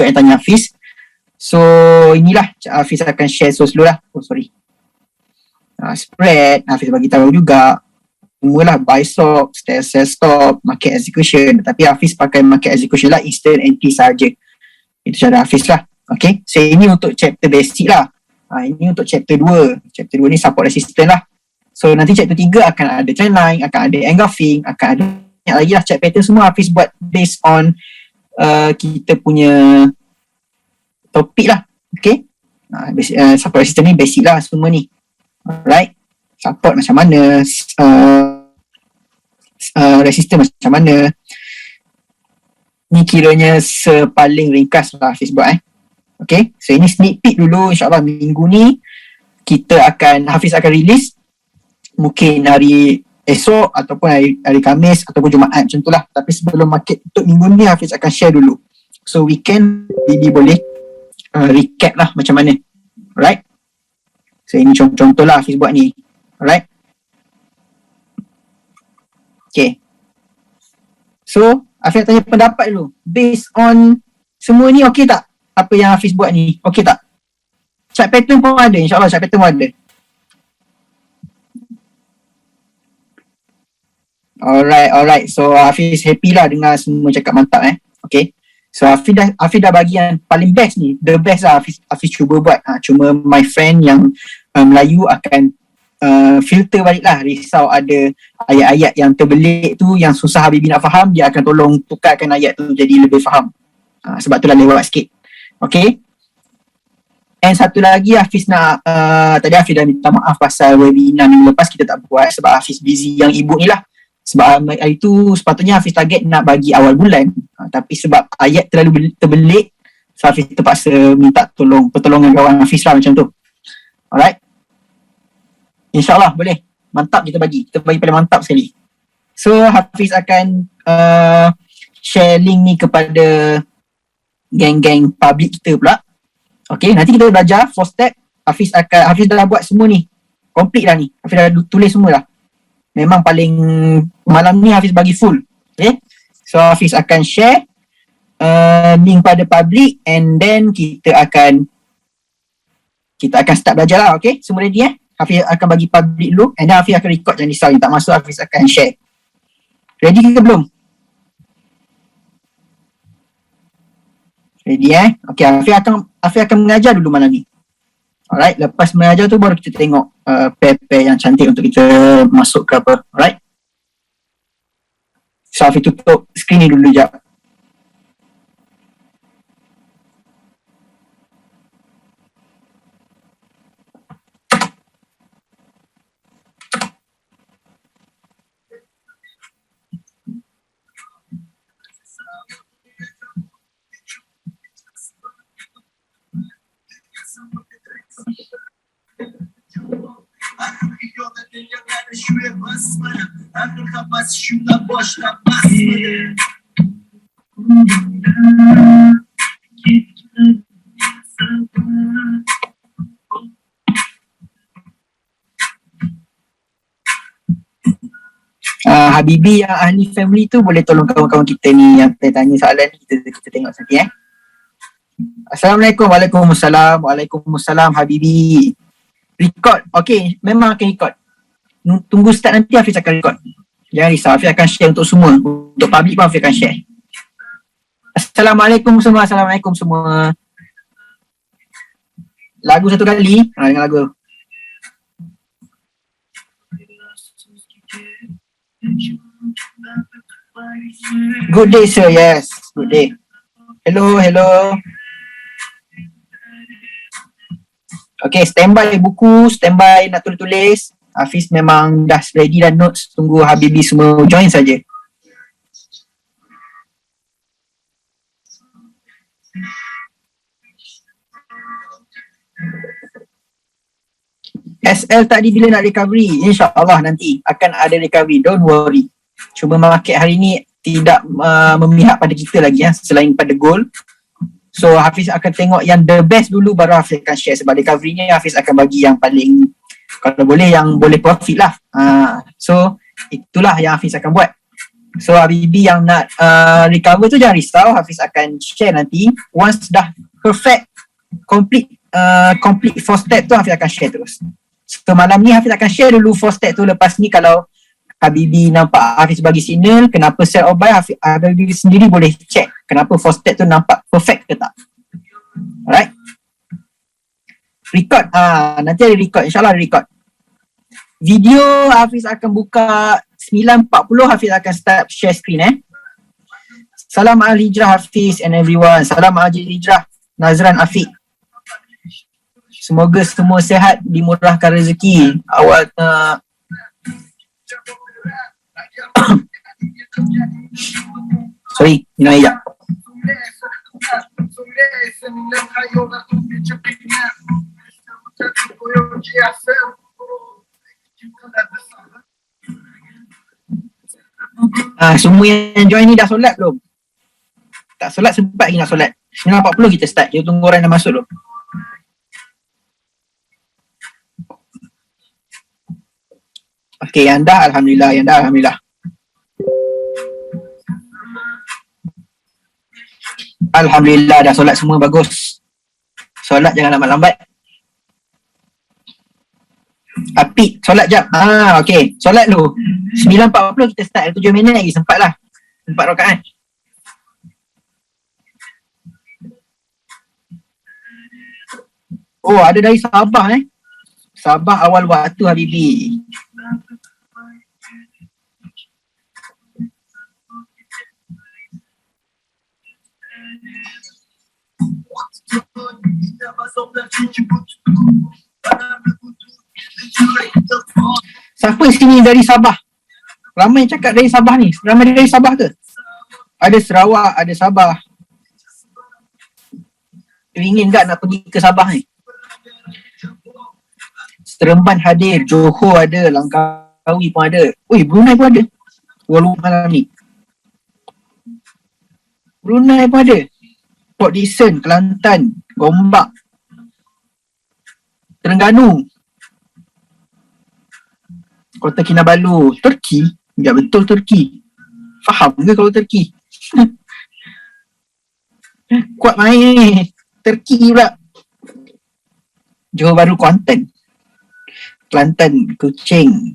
juga yang tanya Hafiz. So inilah Hafiz akan share dulu lah. Oh sorry. Spread, Hafiz bagi tahu juga. Semualah buy stop, sell stop, market execution. Tapi Hafiz pakai market execution lah, instant entry saja. Itu cara Hafiz lah. Okay. So ini untuk chapter basic lah. Ini untuk chapter 2. Chapter 2 ni support resistance lah. So nanti chapter 3 akan ada trendline, akan ada engulfing, akan ada banyak lagi lah chart pattern semua Hafiz buat based on kita punya topik lah. Okay. Support resistance ni basic lah semua ni. Alright. Support macam mana, resistance macam mana. Ni kiranya sepaling ringkas lah Hafiz buat Okay. So ini sneak peek dulu. InsyaAllah minggu ni Hafiz akan release mungkin hari esok ataupun hari Khamis ataupun Jumaat macam tu lah. Tapi sebelum market tutup minggu ni Hafiz akan share dulu. So weekend Bibi boleh recap lah macam mana. Alright. So ini contoh lah Hafiz buat ni. Alright. Okay. So Hafiz tanya pendapat dulu. Based on semua ni okey tak? Apa yang Hafiz buat ni? Okey tak? Chart pattern pun ada. InsyaAllah chart pattern pun ada. Alright. So Hafiz happy lah dengan semua cakap mantap Okay. So Hafiz dah bagi yang paling best ni. The best lah Hafiz cuba buat. Cuma my friend yang Melayu akan filter balik lah. Risau ada ayat-ayat yang terbelit tu yang susah Habibi nak faham. Dia akan tolong tukarkan ayat tu jadi lebih faham. Sebab tu lah lewat sikit. Okay. And satu lagi Hafiz nak tadi Hafiz dah minta maaf pasal webinar minggu lepas kita tak buat sebab Hafiz busy yang ibu ni lah. Sebab hari tu sepatutnya Hafiz target nak bagi awal bulan. Tapi sebab ayat terlalu terbelit, so Hafiz terpaksa minta pertolongan kawan Hafiz lah macam tu. Alright. InsyaAllah boleh. Mantap kita bagi paling mantap sekali. So Hafiz akan share link ni kepada geng-geng public kita pula. Okay, nanti kita belajar 4 step. Hafiz dah buat semua ni. Complete dah ni. Hafiz dah tulis semua dah. Memang paling malam ni Hafiz bagi full. Okay. So Hafiz akan share link pada public and then kita akan start belajar lah. Okay. Semua ready Hafiz akan bagi public dulu and then Hafiz akan record, jangan risau. Tak masuk Hafiz akan share. Ready ke belum? Ready Okay, Hafiz akan mengajar dulu malam ni. Alright, lepas mengajar tu baru kita tengok pair-pair yang cantik untuk kita masuk ke apa. Alright. So Hafiz tutup skrin ni dulu sekejap. Habibi yang ahli family tu boleh tolong kawan-kawan kita ni yang tanya soalan ni, kita tengok nanti Assalamualaikum. Waalaikumsalam Habibi. Record. Okay, memang akan record. Tunggu start nanti Hafiz akan record. Jangan risau, Hafiz akan share untuk semua. Untuk public pun Hafiz akan share. Assalamualaikum semua. Lagu satu kali. Dengar lagu. Good day sir, yes. Good day. Hello. Okay, standby buku, standby nak tulis-tulis. Hafiz memang dah ready dan notes. Tunggu Habibi semua join saja. SL tadi bila nak recovery? InsyaAllah nanti akan ada recovery, don't worry. Cuma market hari ni tidak memihak pada kita lagi selain pada gold. So Hafiz akan tengok yang the best dulu baru Hafiz akan share. Sebab recovery-nya Hafiz akan bagi yang paling, kalau boleh yang boleh profit lah. So itulah yang Hafiz akan buat. So Habibi yang nak recover tu jangan risau, Hafiz akan share nanti. Once dah perfect, complete 4 step tu Hafiz akan share terus. So malam ni Hafiz akan share dulu 4 step tu. Lepas ni kalau Habibi nampak Hafiz bagi signal kenapa set of buy, Habibi sendiri boleh check kenapa 4 step tu nampak perfect ke tak. Alright. Record, nanti ada record, insyaAllah ada record. Video Hafiz akan buka 9.40, Hafiz akan start share screen Salam Al-Hijrah Hafiz and everyone. Salam Al-Hijrah Nazran Afiq. Semoga semua sihat, dimurahkan rezeki. Awal sorry, minum air. Semua yang join ni dah solat belum? Tak solat, sempat lagi nak solat. 9.40 kita start. Kita tunggu orang dah masuk dulu. Okay, yang dah Alhamdulillah. Alhamdulillah dah solat semua, bagus. Solat jangan lambat-lambat. Apik, solat jap. Okay, solat dulu. 9.40 kita start, 7 minit lagi, sempat lah. 4 rakaat. Oh, ada dari Sabah Sabah awal waktu Habibi. Siapa sini dari Sabah? Ramai cakap dari Sabah ni. Ramai dari Sabah ke? Ada Sarawak, ada Sabah. Ingin tak nak pergi ke Sabah ni? Seremban hadir, Johor ada, Langkawi pun ada. Brunei pun ada. Walaupun malam ni. Brunei pun ada. Port Dickson, Kelantan, Gombak, Terengganu, Kota Kinabalu, Turki. Ya betul, Turki. Faham ke kalau Turki? Kuat main ni. Turki pula. Johor Bahru, Kuantan, Kelantan, Kuching.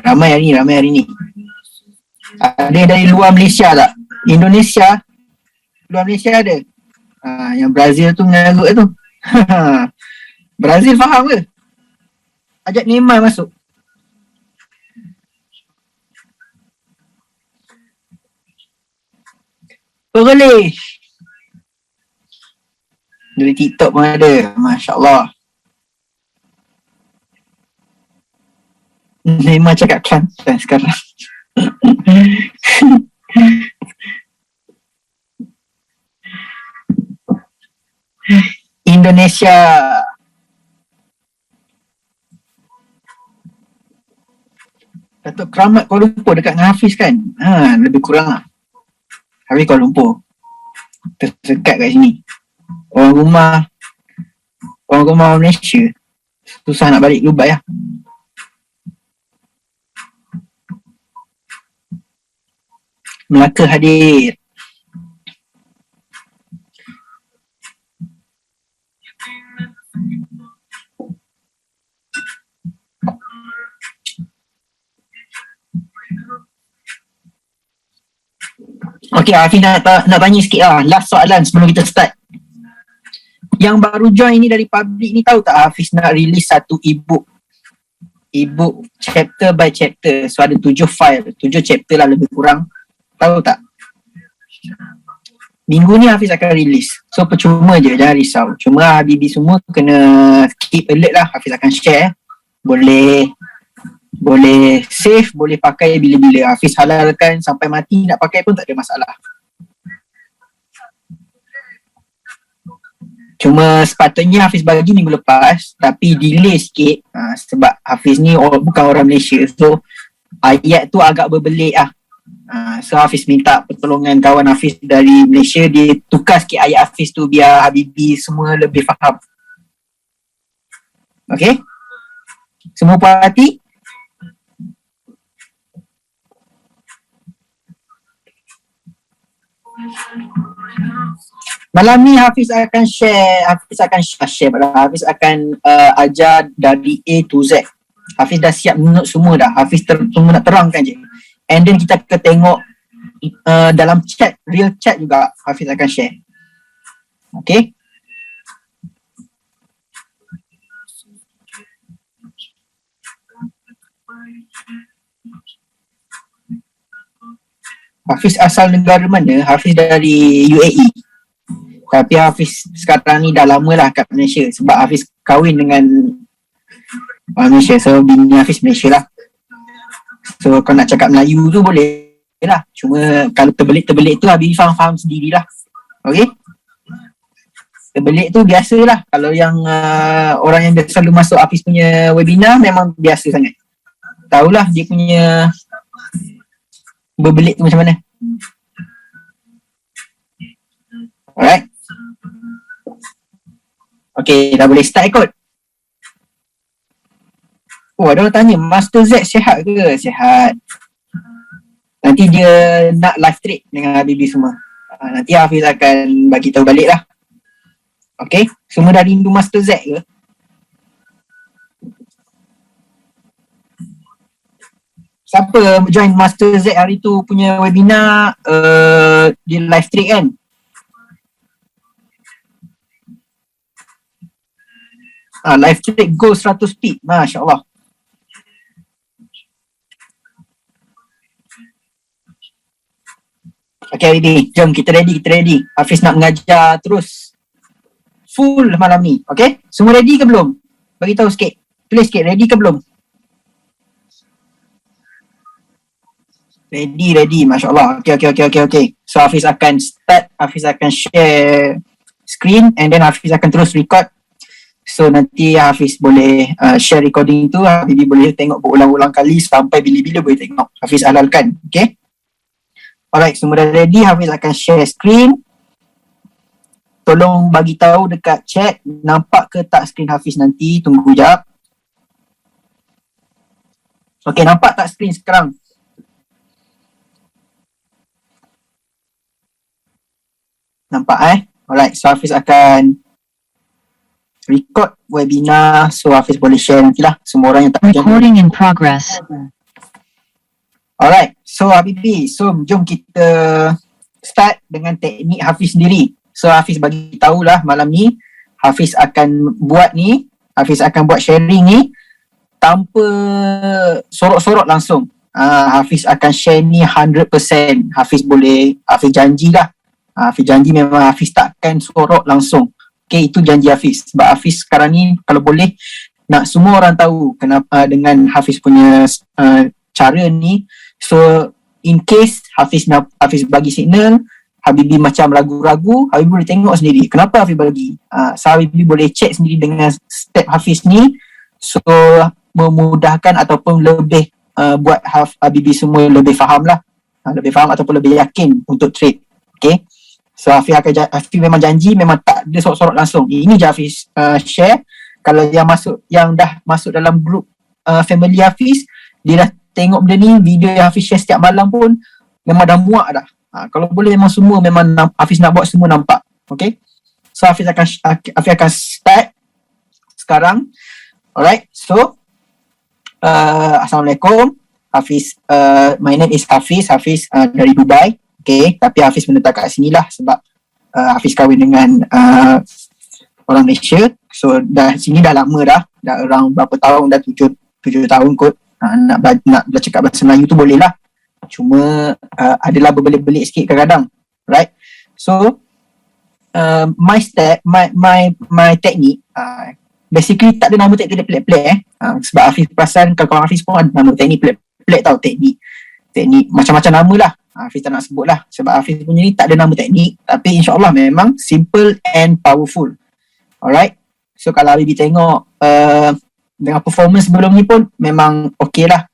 Ramai hari ni. Ada dari luar Malaysia tak? Indonesia. Luar Malaysia ada. Yang Brazil tu mengarut tu. Brazil faham ke? Ajak Neymar masuk. Boleh. Dari TikTok pun ada. Masya Allah. Neymar cakap Kelantan sekarang. Indonesia. Datuk Keramat Kuala Lumpur dekat dengan Hafiz kan? Lebih kurang lah. Hafiz Kuala Lumpur. Tersekat kat sini. Orang rumah Malaysia. Susah nak balik Dubai lah. Melaka hadir. Okay, Hafiz nak tanya sikit lah. Last soalan sebelum kita start. Yang baru join ni dari public ni tahu tak Hafiz nak release satu e-book chapter by chapter. So ada 7 file, 7 chapter lah lebih kurang. Tahu tak? Minggu ni Hafiz akan release. So percuma je, jangan risau. Cuma Habibi semua kena keep alert lah. Hafiz akan share. Boleh save, boleh pakai bila-bila. Hafiz halalkan sampai mati nak pakai pun tak ada masalah. Cuma sepatutnya Hafiz bagi minggu lepas, tapi delay sikit sebab Hafiz ni bukan orang Malaysia. So ayat tu agak berbelit lah. So Hafiz minta pertolongan kawan Hafiz dari Malaysia, dia tukar sikit ayat Hafiz tu biar Habibi semua lebih faham. Okay? Semua puas hati? Malam ni Hafiz akan share Hafiz akan ajar dari A to Z. Hafiz dah siap note semua dah. Hafiz tunggu nak terangkan je. And then kita akan tengok dalam chat, real chat juga Hafiz akan share. Okay. Hafiz asal negara mana? Hafiz dari UAE. Tapi Hafiz sekarang ni dah lama lah kat Malaysia sebab Hafiz kahwin dengan Malaysia. So bini Hafiz Malaysia lah. So kalau nak cakap Melayu tu boleh lah. Cuma kalau terbelit tu Habib faham sendirilah. Okay. Terbelit tu biasalah. Kalau yang orang yang selalu masuk Hafiz punya webinar memang biasa sangat. Tahulah dia punya berbelit tu macam mana. Alright. Okay, dah boleh start ikut. Oh, ada orang tanya, Master Z sihat ke? Sihat. Nanti dia nak live trade dengan Habibi semua. Nanti Hafiz akan bagi tahu balik lah. Okay, semua dah rindu Master Z ke? Siapa join Master Z hari tu punya webinar di live trade kan? Live trade go 100 pip. Masya Allah. Okay Habibi, jom kita ready. Hafiz nak mengajar terus full malam ni. Okay, semua ready ke belum? Bagi tahu sikit. Tulis sikit, ready ke belum? Ready. Masya Allah. Okay. So Hafiz akan start. Hafiz akan share screen and then Hafiz akan terus record. So nanti Hafiz boleh share recording tu. Habibi boleh tengok berulang-ulang kali sampai bila-bila boleh tengok. Hafiz halalkan. Okay. Alright, semua dah ready. Hafiz akan share screen. Tolong bagi tahu dekat chat nampak ke tak screen Hafiz nanti. Tunggu jap. Okay, nampak tak screen sekarang? Nampak Alright, so Hafiz akan record webinar. So Hafiz boleh share nantilah semua orang yang tak recording in progress. Alright, so Habibi, so jom kita start dengan teknik Hafiz sendiri. So Hafiz bagi tahulah malam ni Hafiz akan buat sharing ni tanpa sorok-sorok langsung. Hafiz akan share ni 100%. Hafiz janjilah. Hafiz janji memang Hafiz takkan sorok langsung. Okay, itu janji Hafiz. Sebab Hafiz sekarang ni kalau boleh nak semua orang tahu kenapa dengan Hafiz punya cara ni. So in case Hafiz bagi signal, Habibi macam ragu-ragu, Habibi boleh tengok sendiri kenapa Hafiz bagi. So Habibi boleh check sendiri dengan step Hafiz ni. So memudahkan ataupun lebih buat Habibi semua lebih faham lah. Lebih faham ataupun lebih yakin untuk trade. Okay. So Hafiz memang janji memang tak ada sorok-sorok langsung. Ini je Hafiz share. Kalau yang dah masuk dalam grup family Hafiz, dia dah tengok benda ni, video yang Hafiz share setiap malam pun memang dah muak dah. Kalau boleh memang semua memang Hafiz nak buat semua nampak. Okay. So Hafiz akan start sekarang. Alright. So Assalamualaikum. Hafiz, my name is Hafiz dari Dubai. Okay, tapi Hafiz menetap kat sini lah sebab Hafiz kahwin dengan orang Malaysia. So sini dah lama dah around berapa tahun dah, 7 tahun kot. Nak belajar cakap bahasa Melayu tu boleh lah. Cuma adalah berbelit-belit sikit kadang-kadang. Right? So my step, my teknik basically tak ada nama teknik pelik-pelik sebab Hafiz perasan kalau Hafiz pun ada nama teknik pelik-pelik tau. Teknik macam-macam nama lah. Hafiz tak nak sebut lah sebab Hafiz punya ni tak ada nama teknik, tapi insyaAllah memang simple and powerful. Alright, so kalau Habibi tengok dengan performance sebelum ni pun memang okey lah.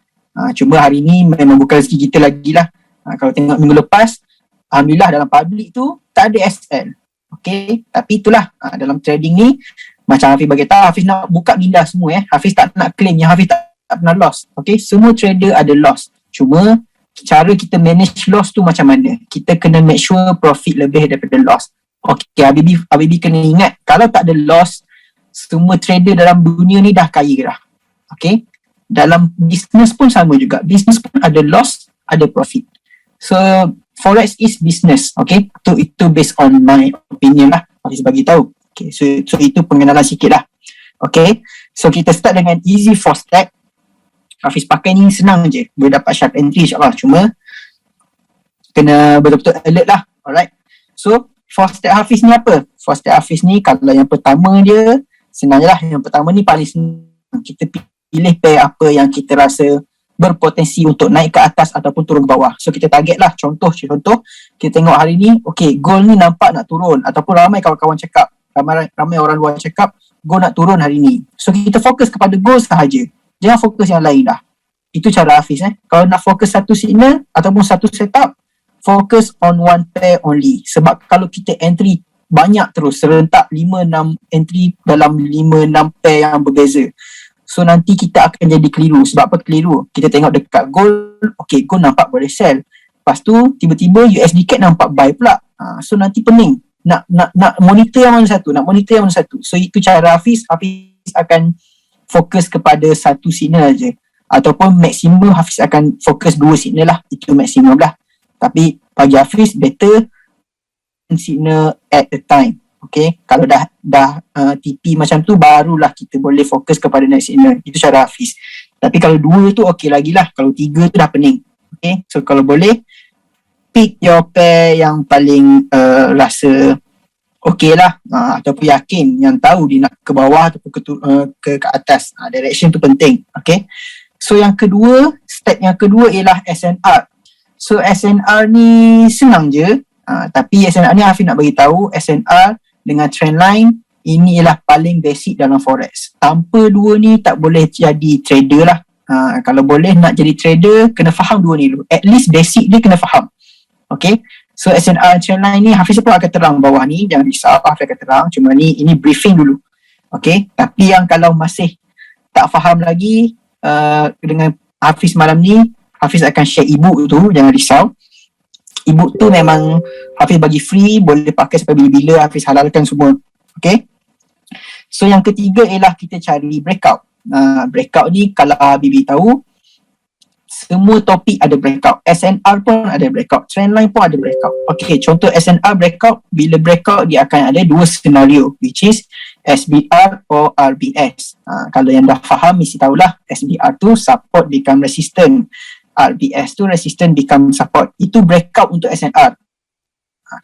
Cuma hari ni memang bukan rezeki kita lagi lah. Kalau tengok minggu lepas, Alhamdulillah dalam public tu tak ada SL. Okay, tapi itulah dalam trading ni macam Hafiz bagi tahu, Hafiz nak buka minda semua Hafiz tak nak claim yang Hafiz tak pernah loss. Okay, semua trader ada loss. Cuma cara kita manage loss tu macam mana. Kita kena make sure profit lebih daripada loss. Okay, Habibi kena ingat, kalau tak ada loss, semua trader dalam dunia ni dah kaya dah. Okay, dalam business pun sama juga. Business pun ada loss, ada profit. So forex is business. Okay, itu based on my opinion lah, Hafiz bagi tahu. Okay, so itu pengenalan sikit lah. Okay, so kita start dengan easy 4 step. Hafiz pakai ni senang je, boleh dapat sharp entry insyaAllah. Cuma kena betul-betul alert lah. Alright, so 4 step Hafiz ni apa? 4 step Hafiz ni, kalau yang pertama dia senang je lah. Yang pertama ni paling senang. Kita pilih pair apa yang kita rasa berpotensi untuk naik ke atas ataupun turun ke bawah. So kita target lah. Contoh kita tengok hari ni, okay, gold ni nampak nak turun, ataupun ramai kawan-kawan cakap, ramai orang luar cakap gold nak turun hari ni. So kita fokus kepada gold sahaja, jangan fokus yang lain dah. Itu cara Hafiz. Kalau nak fokus satu signal ataupun satu setup, focus on one pair only. Sebab kalau kita entry banyak terus, serentak 5-6 entry dalam 5-6 pair yang berbeza, so nanti kita akan jadi keliru. Sebab apa keliru? Kita tengok dekat gold, okay, gold nampak boleh sell, lepas tu tiba-tiba USD CAD nampak buy pula. So nanti pening nak monitor yang mana satu. So itu cara Hafiz akan fokus kepada satu signal je, ataupun maksimum Hafiz akan fokus 2 signal lah. Itu maksimum lah. Tapi bagi Hafiz better signal at a time. Okay, kalau dah TP macam tu, barulah kita boleh fokus kepada next signal. Itu cara Hafiz. Tapi kalau 2 tu okay lagi lah. Kalau 3 tu dah pening. Okay, so kalau boleh pick your pair yang paling rasa okay lah, ataupun yakin, yang tahu dia nak ke bawah ataupun ke atas. Direction tu penting. Okay, so yang kedua, step yang kedua ialah SNR. So SNR ni senang je, tapi SNR ni Hafiz nak bagi tahu, SNR dengan trendline ini ialah paling basic dalam forex. Tanpa 2 ni tak boleh jadi trader lah. Kalau boleh nak jadi trader, kena faham 2 ni dulu. At least basic dia kena faham. Okay, so SNR trendline ni Hafiz pun akan terang bawah ni, jangan risau, Hafiz akan terang. Cuma ini briefing dulu. Okay, tapi yang kalau masih tak faham lagi dengan Hafiz malam ni, Hafiz akan share ebook tu, jangan risau. Ebook tu memang Hafiz bagi free, boleh pakai sampai bila-bila, Hafiz halalkan semua. Okay, so yang ketiga ialah kita cari breakout. Breakout ni kalau Habibi tahu, semua topik ada breakout. SNR pun ada breakout, trendline pun ada breakout. Okay, contoh SNR breakout, bila breakout dia akan ada 2 scenario, which is SBR or RBS. Kalau yang dah faham mesti tahulah, SBR tu support become resistant, RBS tu resistant become support. Itu breakout untuk SNR.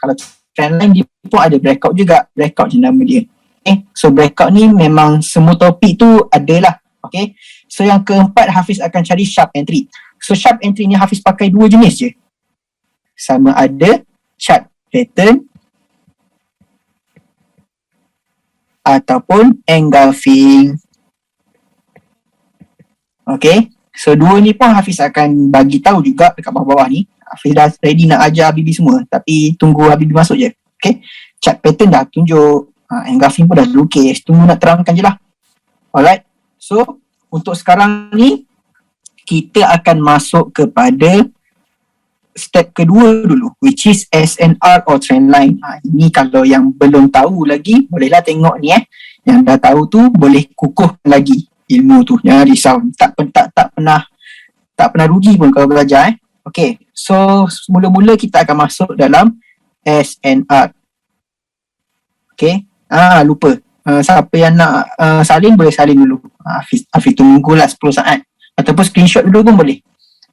Kalau trendline dia pun ada breakout juga, breakout je nama dia. Okay, so breakout ni memang semua topik tu adalah. Okay, so yang keempat Hafiz akan cari sharp entry. So sharp entry ni Hafiz pakai 2 jenis je, sama ada chart pattern ataupun engulfing. Okay, so 2 ni pun Hafiz akan bagi tahu juga dekat bawah-bawah ni. Hafiz dah ready nak ajar Habibi semua, tapi tunggu Habibi masuk je. Okay, chart pattern dah tunjuk, engulfing pun dah lukis, tunggu nak terangkan je lah. Alright, so untuk sekarang ni kita akan masuk kepada step kedua dulu, which is SNR or trendline. Ini kalau yang belum tahu lagi, bolehlah tengok ni Yang dah tahu tu boleh kukuh lagi ilmu tu, jangan risau. Tak pernah rugi pun kalau belajar. Okay, so mula-mula kita akan masuk dalam SNR. Okay, lupa. Siapa yang nak salin boleh salin dulu. Hafiz tunggulah 10 saat. Ataupun screenshot dulu pun boleh.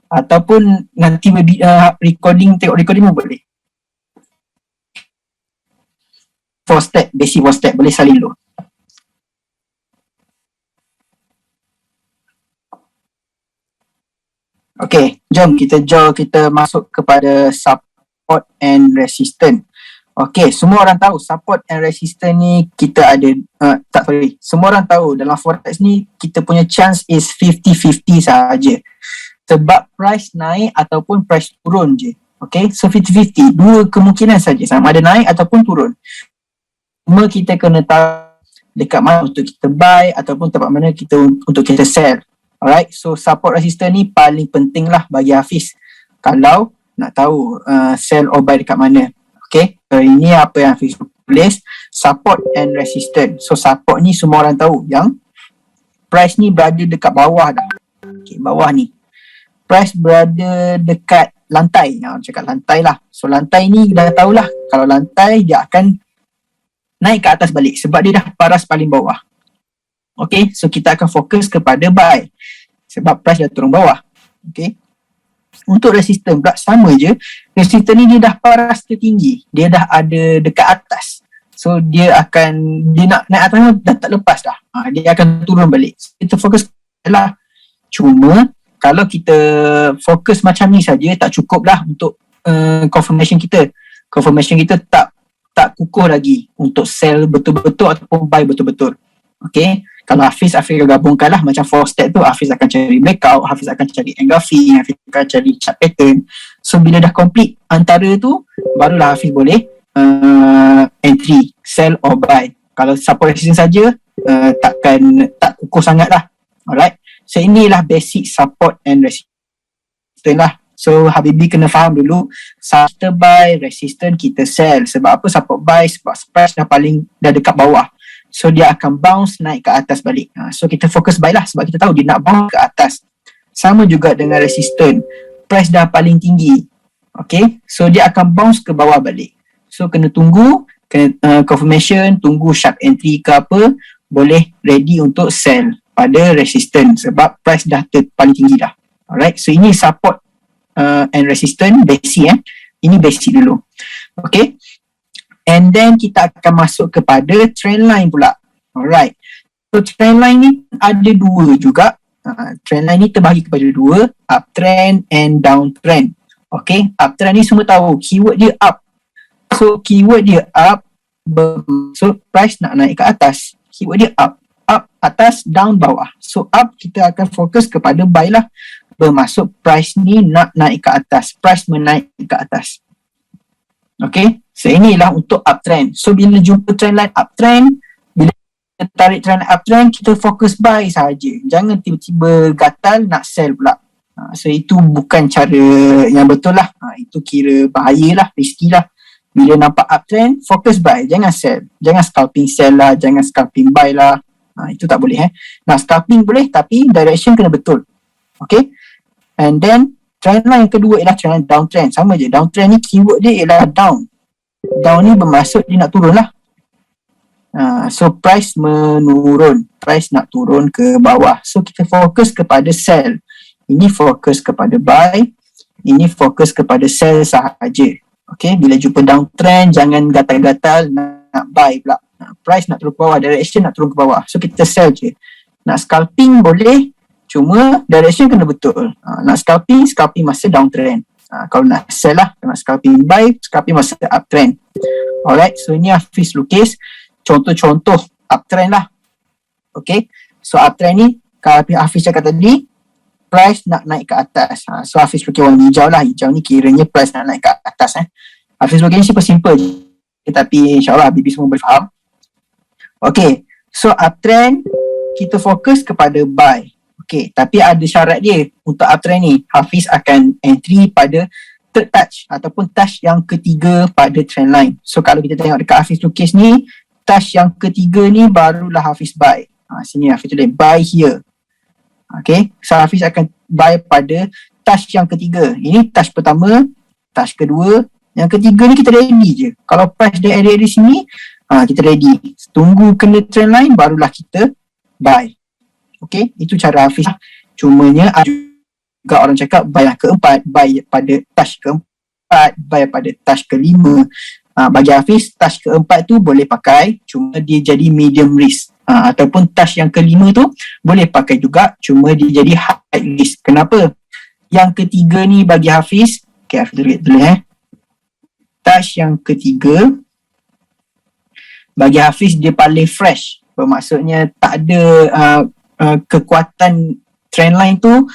Ataupun nanti tengok recording pun boleh. 4 step, basic 4 step, boleh salin dulu. Okay, jom kita masuk kepada support and resistance. Okay, semua orang tahu support and resistance ni kita ada, semua orang tahu dalam forex ni kita punya chance is 50-50 sahaja. Sebab price naik ataupun price turun je. Okay, so 50-50, 2 kemungkinan saja, sama ada naik ataupun turun. Cuma kita kena tahu dekat mana untuk kita buy ataupun tempat mana untuk kita sell. Alright, so support resistance ni paling penting lah bagi Hafiz. kalau nak tahu sell or buy dekat mana. Okay, so ini apa yang Hafiz tulis, support and resistance. So support ni semua orang tahu yang price ni berada dekat bawah dah. Okay, bawah ni price berada dekat lantai. Cakap lantai lah. So lantai ni dah tahulah, kalau lantai dia akan naik ke atas balik sebab dia dah paras paling bawah. Okay, so kita akan fokus kepada buy sebab price dah turun bawah. Okay, untuk resistance pula sama je. Resistance ni dia dah paras tertinggi, dia dah ada dekat atas. So dia nak naik atas dah tak lepas dah. Dia akan turun balik. So, kita fokus lah. Cuma kalau kita fokus macam ni saja tak cukup lah untuk confirmation kita. Confirmation kita tak kukuh lagi untuk sell betul-betul ataupun buy betul-betul. Okay, kalau Hafiz akan gabungkan lah macam 4 step tu. Hafiz akan cari breakout, Hafiz akan cari engulfing, Hafiz akan cari chart pattern. So bila dah complete antara tu, barulah Hafiz boleh entry, sell or buy. Kalau support resistance saja tak kukuh sangat lah. Alright, so inilah basic support and resistance lah. So Habibi kena faham dulu, kita buy, resistance kita sell. Sebab apa support buy? Sebab price dah dekat bawah. So dia akan bounce naik ke atas balik. So kita fokus buy lah sebab kita tahu dia nak bounce ke atas. Sama juga dengan resistance, price dah paling tinggi. Okay, so dia akan bounce ke bawah balik. So kena tunggu, confirmation, tunggu sharp entry ke apa, boleh ready untuk sell pada resistance sebab price dah paling tinggi dah. Alright, so ini support and resistance basic. Ini basic dulu. Okay, and then kita akan masuk kepada trend line pula. Alright, so trend line ni ada dua juga. Trend line ni terbahagi kepada dua, uptrend and downtrend. Okay, uptrend ni semua tahu keyword dia up. So keyword dia up bermaksud price nak naik ke atas. Keyword dia up, up atas, down bawah. So up kita akan fokus kepada buy lah, bermaksud price ni nak naik ke atas, price menaik ke atas. Okay, so inilah untuk uptrend. So bila jumpa trend line uptrend, bila kita tarik trend line uptrend, kita fokus buy sahaja. Jangan tiba-tiba gatal nak sell pula. So itu bukan cara yang betul lah. Itu kira bahaya lah, risky lah. Bila nampak uptrend, fokus buy, jangan sell. Jangan scalping sell lah, jangan scalping buy lah. Itu tak boleh. Nah, scalping boleh tapi direction kena betul. Okay, and then trend line yang kedua ialah trend line downtrend. Sama je, downtrend ni keyword dia ialah down. Down ni bermaksud dia nak turun lah. So price menurun, price nak turun ke bawah. So kita fokus kepada sell. Ini fokus kepada buy, ini fokus kepada sell sahaja. Okay, bila jumpa downtrend jangan gatal-gatal nak buy pula. Price nak turun ke bawah, direction nak turun ke bawah. So kita sell je. Nak scalping boleh, cuma direction kena betul. Nak scalping masa downtrend. Kalau nak sell lah, nak scalping buy, scalping masa uptrend. Alright, so ini Hafiz lukis contoh-contoh uptrend lah. Okay, so uptrend ni kalau Hafiz cakap tadi, price nak naik ke atas. So Hafiz pakai warna hijau lah. Hijau ni kiranya price nak naik ke atas. Hafiz pakai ni simple je. Tapi insyaAllah Habibi semua boleh faham. Okay, so uptrend kita fokus kepada buy. Okay, tapi ada syarat dia. Untuk uptrend ni Hafiz akan entry pada third touch ataupun touch yang ketiga pada trend line. So kalau kita tengok dekat Hafiz lukis ni, touch yang ketiga ni barulah Hafiz buy. Sini Hafiz tulis buy here. Okay, so Hafiz akan buy pada touch yang ketiga. Ini touch pertama, touch kedua, yang ketiga ni kita ready je. Kalau price dia ada di sini, kita ready. Tunggu kena trend line barulah kita buy. Okay, itu cara Hafiz. Cumanya ada juga orang cakap buy yang keempat, buy pada touch keempat, buy pada touch kelima. Bagi Hafiz, touch keempat tu boleh pakai, cuma dia jadi medium risk. Ataupun touch yang kelima tu boleh pakai juga, cuma dia jadi high risk. Kenapa? Yang ketiga ni bagi Hafiz, okay, Hafiz tulis dulu touch yang ketiga bagi Hafiz dia paling fresh. Bermaksudnya tak ada kekuatan trend line tu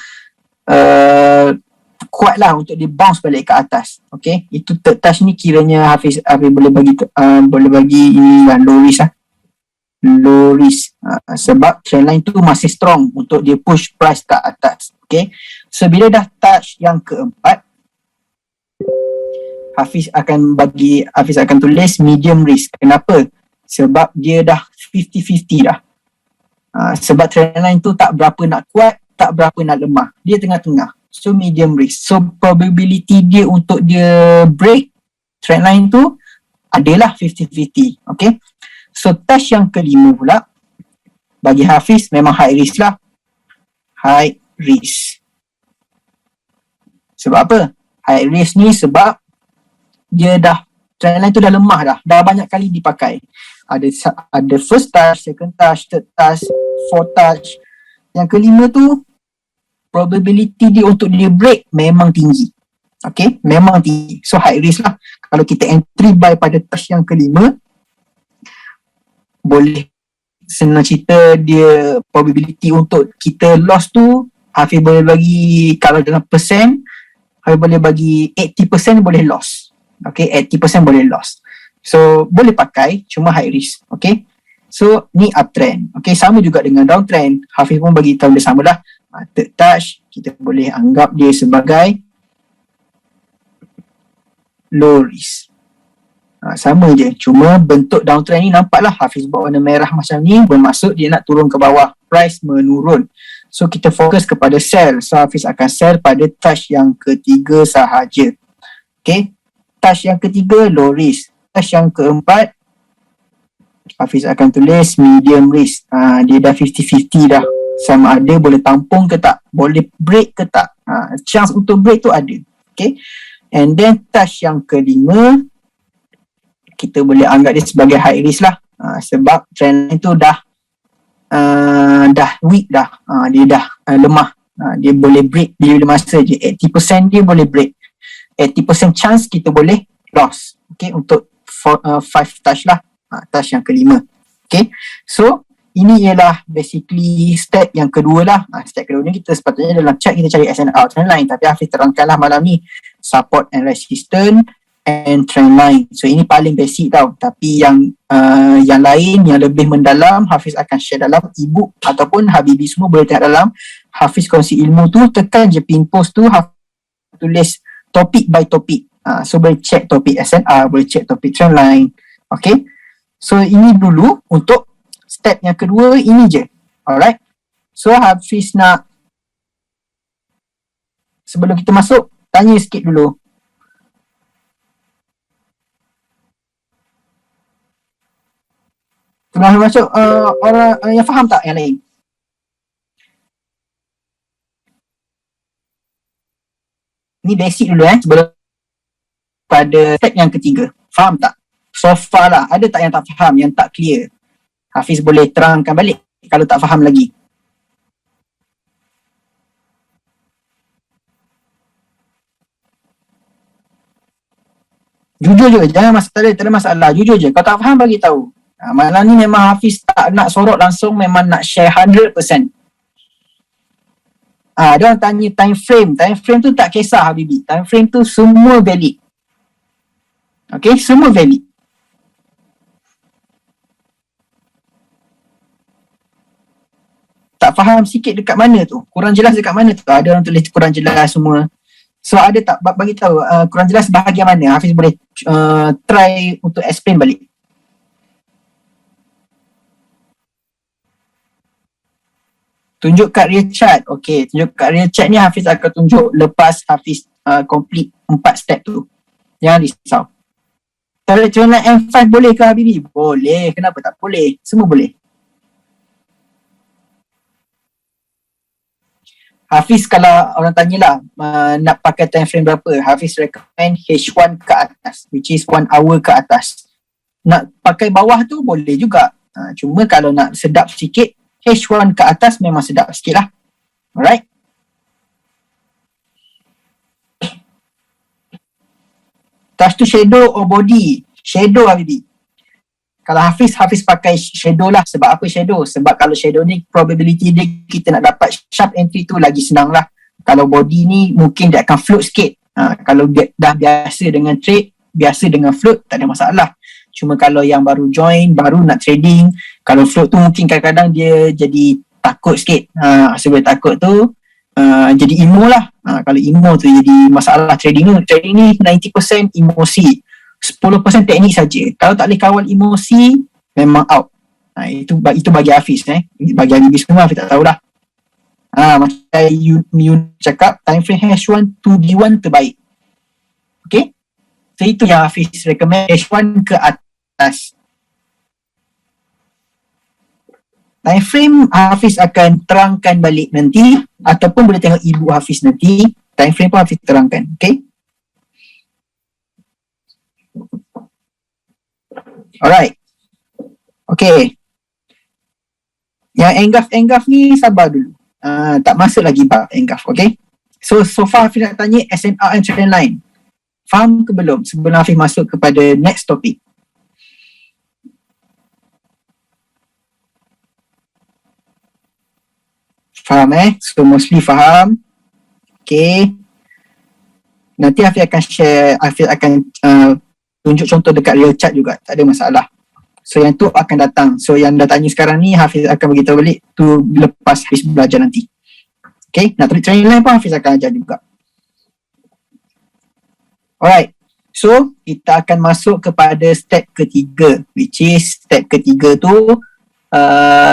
kuat lah untuk dia bounce balik ke atas. Okay, itu third touch ni kiranya Hafiz boleh bagi ini low risk lah. Low risk sebab trend line tu masih strong untuk dia push price ke atas. Okay, so bila dah touch yang keempat, Hafiz akan tulis medium risk. Kenapa? Sebab dia dah 50-50 dah. Sebab trendline tu tak berapa nak kuat, tak berapa nak lemah. Dia tengah-tengah. So medium risk. So probability dia untuk dia break trendline tu adalah 50-50. Okay. So touch yang kelima pula bagi Hafiz memang high risk lah. High risk. Sebab apa? High risk ni sebab dia dah trendline tu dah lemah dah banyak kali dipakai. Ada first touch, second touch, third touch, fourth touch. Yang kelima tu probability dia untuk dia break memang tinggi. Okay, memang tinggi. So high risk lah. Kalau kita entry buy pada touch yang kelima, boleh senang cerita dia probability untuk kita loss tu Hafiz boleh bagi, kalau dalam persen Hafiz boleh bagi 80% boleh loss. Okay, 80% boleh loss. So boleh pakai, cuma high risk. Okay, so ni uptrend. Okay, sama juga dengan downtrend. Hafiz pun bagi tahu dia sama lah. Third touch kita boleh anggap dia sebagai low risk. Sama je, cuma bentuk downtrend ni nampaklah Hafiz buat warna merah macam ni, bermaksud dia nak turun ke bawah, price menurun. So kita fokus kepada sell. So Hafiz akan sell pada touch yang ketiga sahaja. Okay, touch yang ketiga low risk. Touch yang keempat Hafiz akan tulis medium risk. Dia dah 50-50 dah, sama ada boleh tampung ke tak, boleh break ke tak. Chance untuk break tu ada. Okay, and then touch yang kelima kita boleh anggap dia sebagai high risk lah. Sebab trend itu dah weak dah. Dia dah lemah. Dia boleh break bila masa je. 80% dia boleh break. 80% chance kita boleh loss. Okay, untuk 5 touch lah. Touch yang kelima. Okay, so ini ialah basically step yang kedua lah. Step kedua ni kita sepatutnya dalam chart kita cari SNR trendline, tapi Hafiz terangkanlah malam ni support and resistance and trendline. So ini paling basic tau. Tapi yang lain yang lebih mendalam Hafiz akan share dalam ebook ataupun Habibi semua boleh tengok dalam Hafiz Kongsi Ilmu tu. Tekan je pin post tu, Hafiz tulis topik by topik. So boleh check topik SNR, boleh check topik trendline. Okay, so ini dulu untuk step yang kedua, ini je. Alright, so Hafiz nak, sebelum kita masuk, tanya sikit dulu. Sebelum masuk, orang yang faham tak yang lain? Ni basic dulu sebelum pada step yang ketiga. Faham tak? So far lah, ada tak yang tak faham, yang tak clear? Hafiz boleh terangkan balik kalau tak faham lagi. Jujur je, jangan tak ada masalah. Jujur je, kalau tak faham bagi tahu. Malam ni memang Hafiz tak nak sorok langsung, memang nak share 100%. Dia orang tanya time frame. Time frame tu tak kisah Habibi. Time frame tu semua valid. Okay, semua valid. Tak faham sikit dekat mana tu? Kurang jelas dekat mana tu? Ada orang tulis kurang jelas semua. So ada tak bagi tahu kurang jelas bahagian mana? Hafiz boleh try untuk explain balik. Tunjuk kat real chart. Okay, tunjuk kat real chart ni Hafiz akan tunjuk lepas Hafiz complete 4 step tu. Jangan risau. Kalau trendline M5 boleh ke Habibi? Boleh. Kenapa tak boleh? Semua boleh. Hafiz kalau orang tanyalah nak pakai time frame berapa, Hafiz recommend H1 ke atas, which is 1 hour ke atas. Nak pakai bawah tu boleh juga. Cuma kalau nak sedap sikit, H1 ke atas memang sedap sikit lah. Alright. Touch to shadow or body? Shadow Habibi. Kalau Hafiz pakai shadow lah. Sebab apa shadow? Sebab kalau shadow ni probability dia kita nak dapat sharp entry tu lagi senang lah. Kalau body ni mungkin dia akan float sikit. Kalau dah biasa dengan trade, biasa dengan float, tak ada masalah. Cuma kalau yang baru join, baru nak trading, kalau float tu mungkin kadang-kadang dia jadi takut sikit. Sebab takut tu jadi emo lah. Kalau emo tu jadi masalah trading ni 90% emosi, 10% teknik saja. Kalau tak boleh kawal emosi, memang out. Itu bagi Hafiz bagi Hafiz semua Hafiz tak tahulah. Macam you cakap time frame H1 to D1 terbaik. Okay, so itu yang Hafiz recommend, H1 ke atas. Time frame Hafiz akan terangkan balik nanti, ataupun boleh tengok ibu Hafiz nanti, time frame pun Hafiz terangkan. Okay, alright. Okay, yang engulf ni sabar dulu, tak masuk lagi bab engulf. Okay, so far Hafiz nak tanya SNR and trendline, faham ke belum sebelum Hafiz masuk kepada next topic? Faham so mostly faham. Okay, nanti Hafiz akan share, Hafiz akan tunjuk contoh dekat real chat juga, tak ada masalah. So yang tu akan datang. So yang dah tanya sekarang ni Hafiz akan beritahu balik tu lepas Hafiz belajar nanti. Okay, nak tulis training lain pun Hafiz akan ajar juga. Alright, so kita akan masuk kepada step ketiga, which is step ketiga tu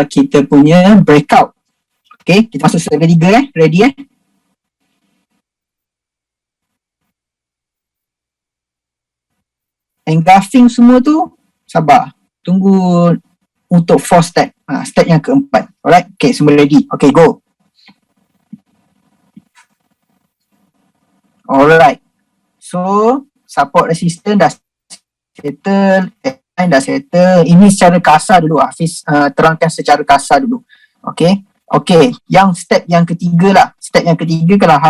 kita punya breakout. Okay, kita masuk step ketiga ready engulfing semua tu sabar, tunggu untuk 4 step, step yang keempat. Alright, okay, semua ready, okay, go. Alright, so support resistance dah settle, line dah settle. Ini secara kasar dulu, Hafiz terangkan secara kasar dulu. Okay, yang step yang ketiga lah. Step yang ketiga kalau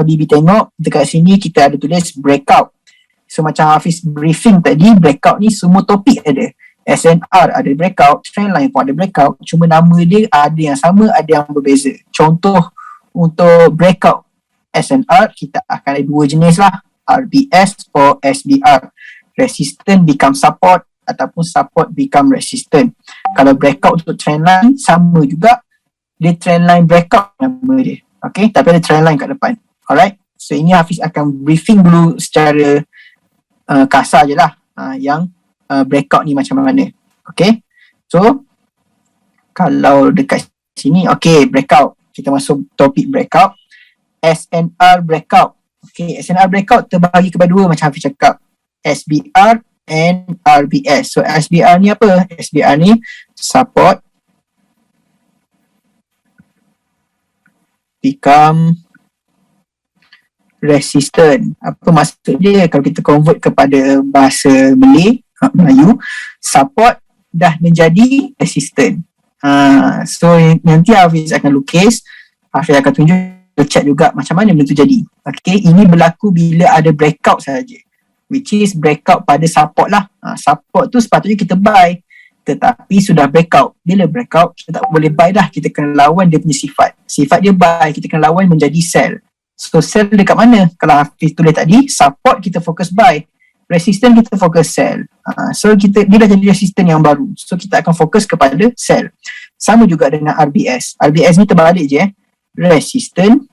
Habibi tengok dekat sini kita ada tulis breakout. So macam Hafiz briefing tadi, breakout ni semua topik ada. SNR ada breakout, trendline pun ada breakout, cuma nama dia ada yang sama, ada yang berbeza. Contoh untuk breakout SNR kita akan ada dua jenis lah, RBS or SBR. Resistance become support ataupun support become resistant. Kalau breakout untuk trendline sama juga, dia trendline breakout nama dia. Okay, tapi ada trendline kat depan. Alright, so ini Hafiz akan briefing dulu secara kasar je lah yang breakout ni macam mana. Okay, so kalau dekat sini, okay, breakout, kita masuk topik breakout. SNR breakout. Okay, SNR breakout terbagi kepada dua macam Hafiz cakap, SBR and RBS. So SBR ni apa? SBR ni support become resistant. Apa maksud dia? Kalau kita convert kepada bahasa Melayu, support dah menjadi resistant. So nanti Hafiz akan lukis, Hafiz akan tunjuk chat juga macam mana benda tu jadi. Okay, ini berlaku bila ada breakout saja, which is breakout pada support lah. Support tu sepatutnya kita buy, tetapi sudah breakout. Bila breakout, kita tak boleh buy dah, kita kena lawan dia punya sifat. Sifat dia buy, kita kena lawan menjadi sell. So sell dekat mana? Kalau Hafiz tulis tadi, support kita fokus buy, resistance kita fokus sell. So dia dah jadi resistance yang baru, so kita akan fokus kepada sell. Sama juga dengan RBS. RBS ni terbalik je resistance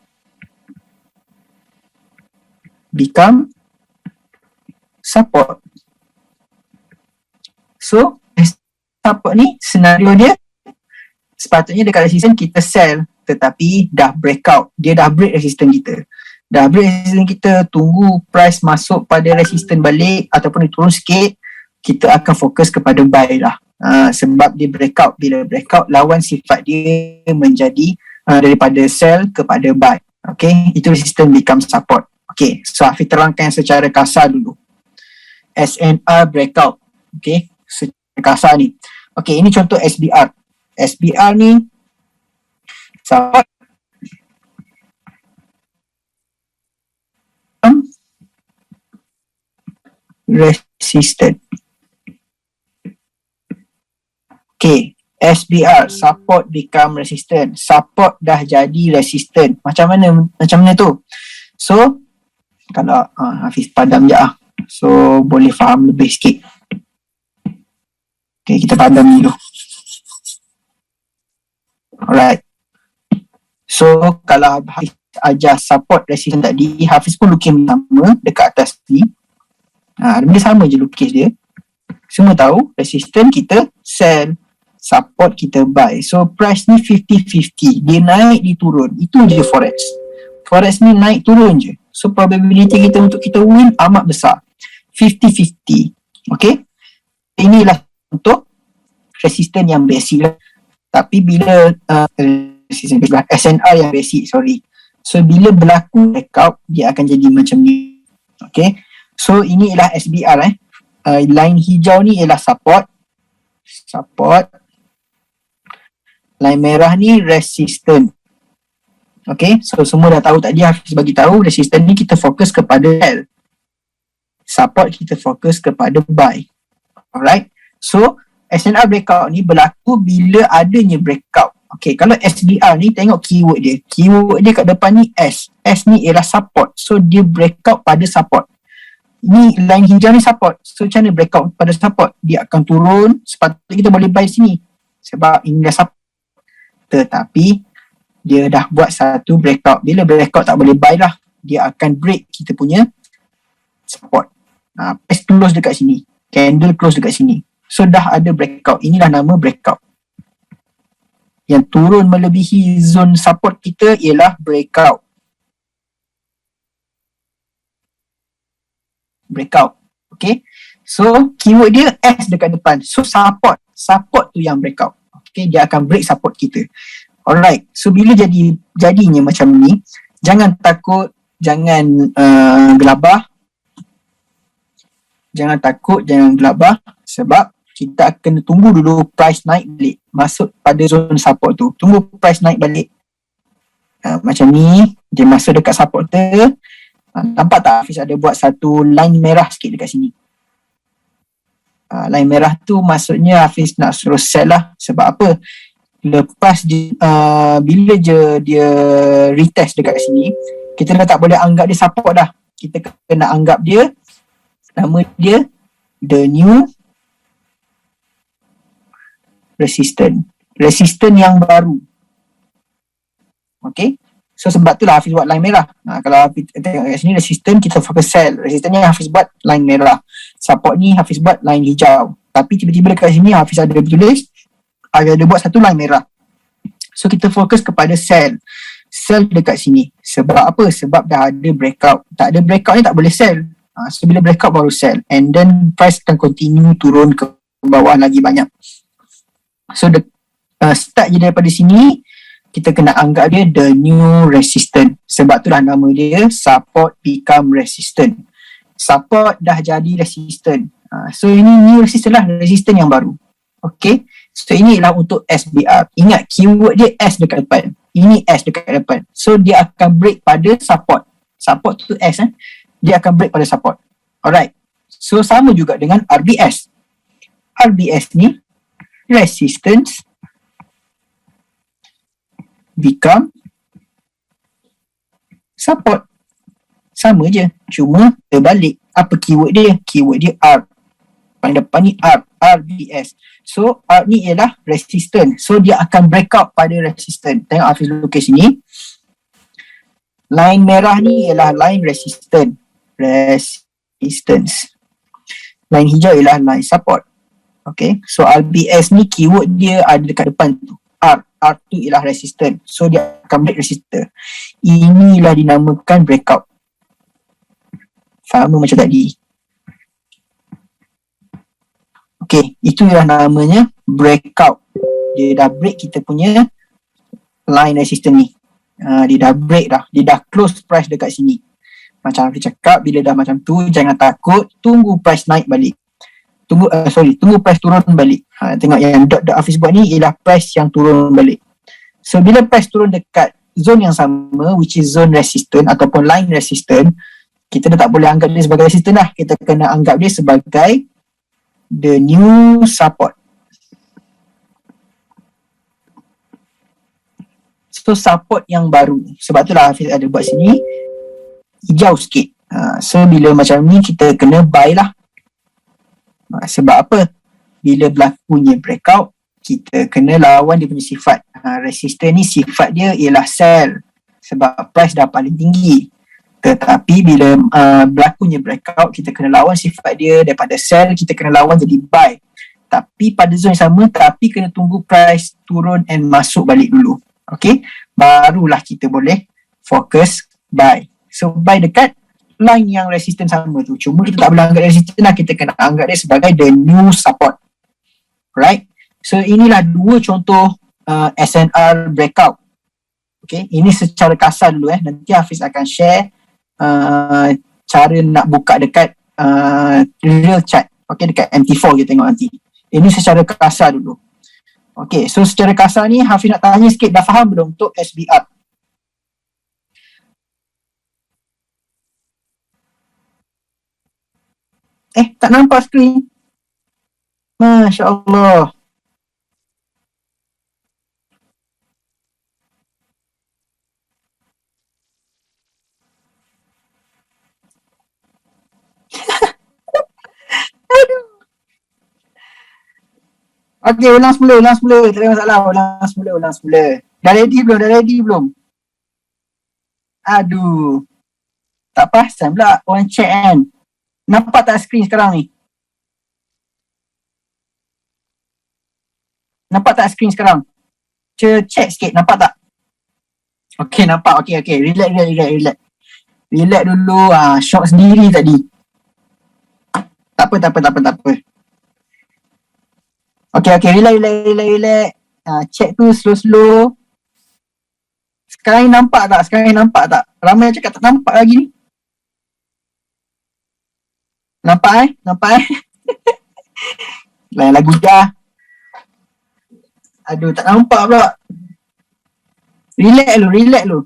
become support. So support ni senario dia sepatutnya dekat resistance kita sell, tetapi dah breakout, dia dah break resistance kita. Dah break resistance kita, tunggu price masuk pada resistance balik ataupun dia turun sikit, kita akan fokus kepada buy lah. Sebab dia breakout. Bila breakout, lawan sifat dia menjadi daripada sell kepada buy. Okay, itu resistance become support. Okay, so Hafiz terangkan secara kasar dulu. SNR breakout. Okay, secara kasar ni. Okay, ini contoh SBR. SBR ni support resistant. Okay, SBR support become resistant. Support dah jadi resistant. Macam mana tu? So kalau Hafiz padam je so boleh faham lebih sikit. Okay, kita padam dulu. Alright, so kalau Hafiz ajar support resistance tadi, Hafiz pun lukis sama dekat atas ni. Benda sama je lukis dia. Semua tahu resistance kita sell, support kita buy. So price ni 50-50. Dia naik, dia turun. Itu je forex. Forex ni naik turun je. So probability kita untuk kita win amat besar. 50-50. Okay. Inilah untuk resistance yang basic lah. Tapi bila SNR yang basic, sorry. So bila berlaku breakout, dia akan jadi macam ni. Okay. So ini ialah SBR line hijau ni ialah support. Line merah ni resistance. Okay. So semua dah tahu tadi, Hafiz bagi tahu resistance ni kita fokus kepada sell. Support kita fokus kepada buy. Alright. So SNR breakout ni berlaku bila adanya breakout. Okay, kalau SBR ni tengok keyword dia. Keyword dia kat depan ni S. S ni ialah support. So dia breakout pada support. Ni line hijau ni support. So macam mana breakout pada support? Dia akan turun. Sepatutnya kita boleh buy sini. Sebab ini dah support. Tetapi dia dah buat satu breakout. Bila breakout tak boleh buy lah. Dia akan break kita punya support. Price close dekat sini. Candle close dekat sini. So dah ada breakout. Inilah nama breakout. Yang turun melebihi zone support kita ialah breakout. Breakout. Okay. So keyword dia S dekat depan. So support. Support tu yang breakout. Okay. Dia akan break support kita. Alright. So bila jadinya macam ni, jangan takut, jangan gelabah. Jangan takut, jangan gelabah. Sebab kita akan tunggu dulu price naik balik. Masuk pada zone support tu. Tunggu price naik balik. Macam ni. Dia masuk dekat support tu. Nampak tak Hafiz ada buat satu line merah sikit dekat sini. Line merah tu maksudnya Hafiz nak suruh sell lah. Sebab apa? Lepas bila je dia retest dekat sini, kita dah tak boleh anggap dia support dah. Kita kena anggap dia, nama dia the new resistance yang baru. Okay. So sebab tu lah Hafiz buat line merah. Kalau Hafiz tengok kat sini resistance, kita fokus sell. Resistance ni Hafiz buat line merah. Support ni Hafiz buat line hijau. Tapi tiba-tiba dekat sini Hafiz ada tulis, ada buat satu line merah. So kita fokus kepada sell. Sell dekat sini. Sebab apa? Sebab dah ada breakout. Tak ada breakout ni tak boleh sell. So bila breakout baru sell. And then price akan continue turun ke bawah lagi banyak. So start je daripada sini, kita kena anggap dia the new resistance. Sebab tu dah nama dia support become resistance. Support dah jadi resistance. So ini new resistance lah, resistance yang baru. Okay. So inilah untuk SBR. Ingat keyword dia S dekat depan. Ini S dekat depan. So dia akan break pada support. Support tu S dia akan break pada support. Alright. So sama juga dengan RBS. RBS ni resistance become support. Sama je. Cuma terbalik. Apa keyword dia? Keyword dia R. Paling depan ni R. RBS. So R ni ialah resistance. So dia akan break out pada resistance. Tengok Hafiz lukis sini. Line merah ni ialah line resistance. Line hijau ialah line support. Okay. So RBS ni keyword dia ada dekat depan tu. R. R tu ialah resistance. So dia akan break resistor. Inilah dinamakan breakout. Sama macam tadi. Okay. Itu ialah namanya breakout. Dia dah break kita punya line resistance ni. Dia dah break dah. Dia dah close price dekat sini. Macam Hafiz cakap, bila dah macam tu, jangan takut. Tunggu price naik balik. Tunggu price turun balik. Tengok yang dot Hafiz buat ni ialah price yang turun balik. So bila price turun dekat zone yang sama, which is zone resistance ataupun line resistance, kita dah tak boleh anggap dia sebagai resistance lah. Kita kena anggap dia sebagai the new support. So support yang baru. Sebab tu lah Hafiz ada buat sini hijau sikit. So bila macam ni kita kena buy lah. Sebab apa? Bila berlakunya breakout, kita kena lawan dia punya sifat. Resistance ni sifat dia ialah sell. sebab price dah paling tinggi. Tetapi bila berlakunya breakout, kita kena lawan sifat dia, daripada sell kita kena lawan jadi buy. Tapi pada zone yang sama, tapi kena tunggu price turun and masuk balik dulu. Okay, barulah kita boleh fokus buy. So buy dekat line yang resistance sama tu. Cuma kita tak boleh anggap resistance lah, kita kena anggap dia sebagai the new support. Right? So inilah dua contoh SNR breakout. Okay, ini secara kasar dulu nanti Hafiz akan share cara nak buka dekat real chart. Okay, dekat MT4 kita tengok nanti. Ini secara kasar dulu. Okay, so secara kasar ni Hafiz nak tanya sikit, dah faham belum untuk SBR? Tak nampak skrin? Masya Allah. Okay, ulang semula. Tak ada masalah, ulang semula. Dah ready belum? Aduh. Tak perasan pula orang check kan. Nampak tak skrin sekarang ni? Nampak tak skrin sekarang? Check sikit, nampak tak? Okay, nampak. Okay. Relax. Relax dulu. Shock sendiri tadi. Tak apa. Okay, relax. Check tu slow. Sekarang ni nampak tak? Ramai yang cakap tak nampak lagi ni. Nampak? Lain lagu dah. Aduh, tak nampak pula. Relax lu.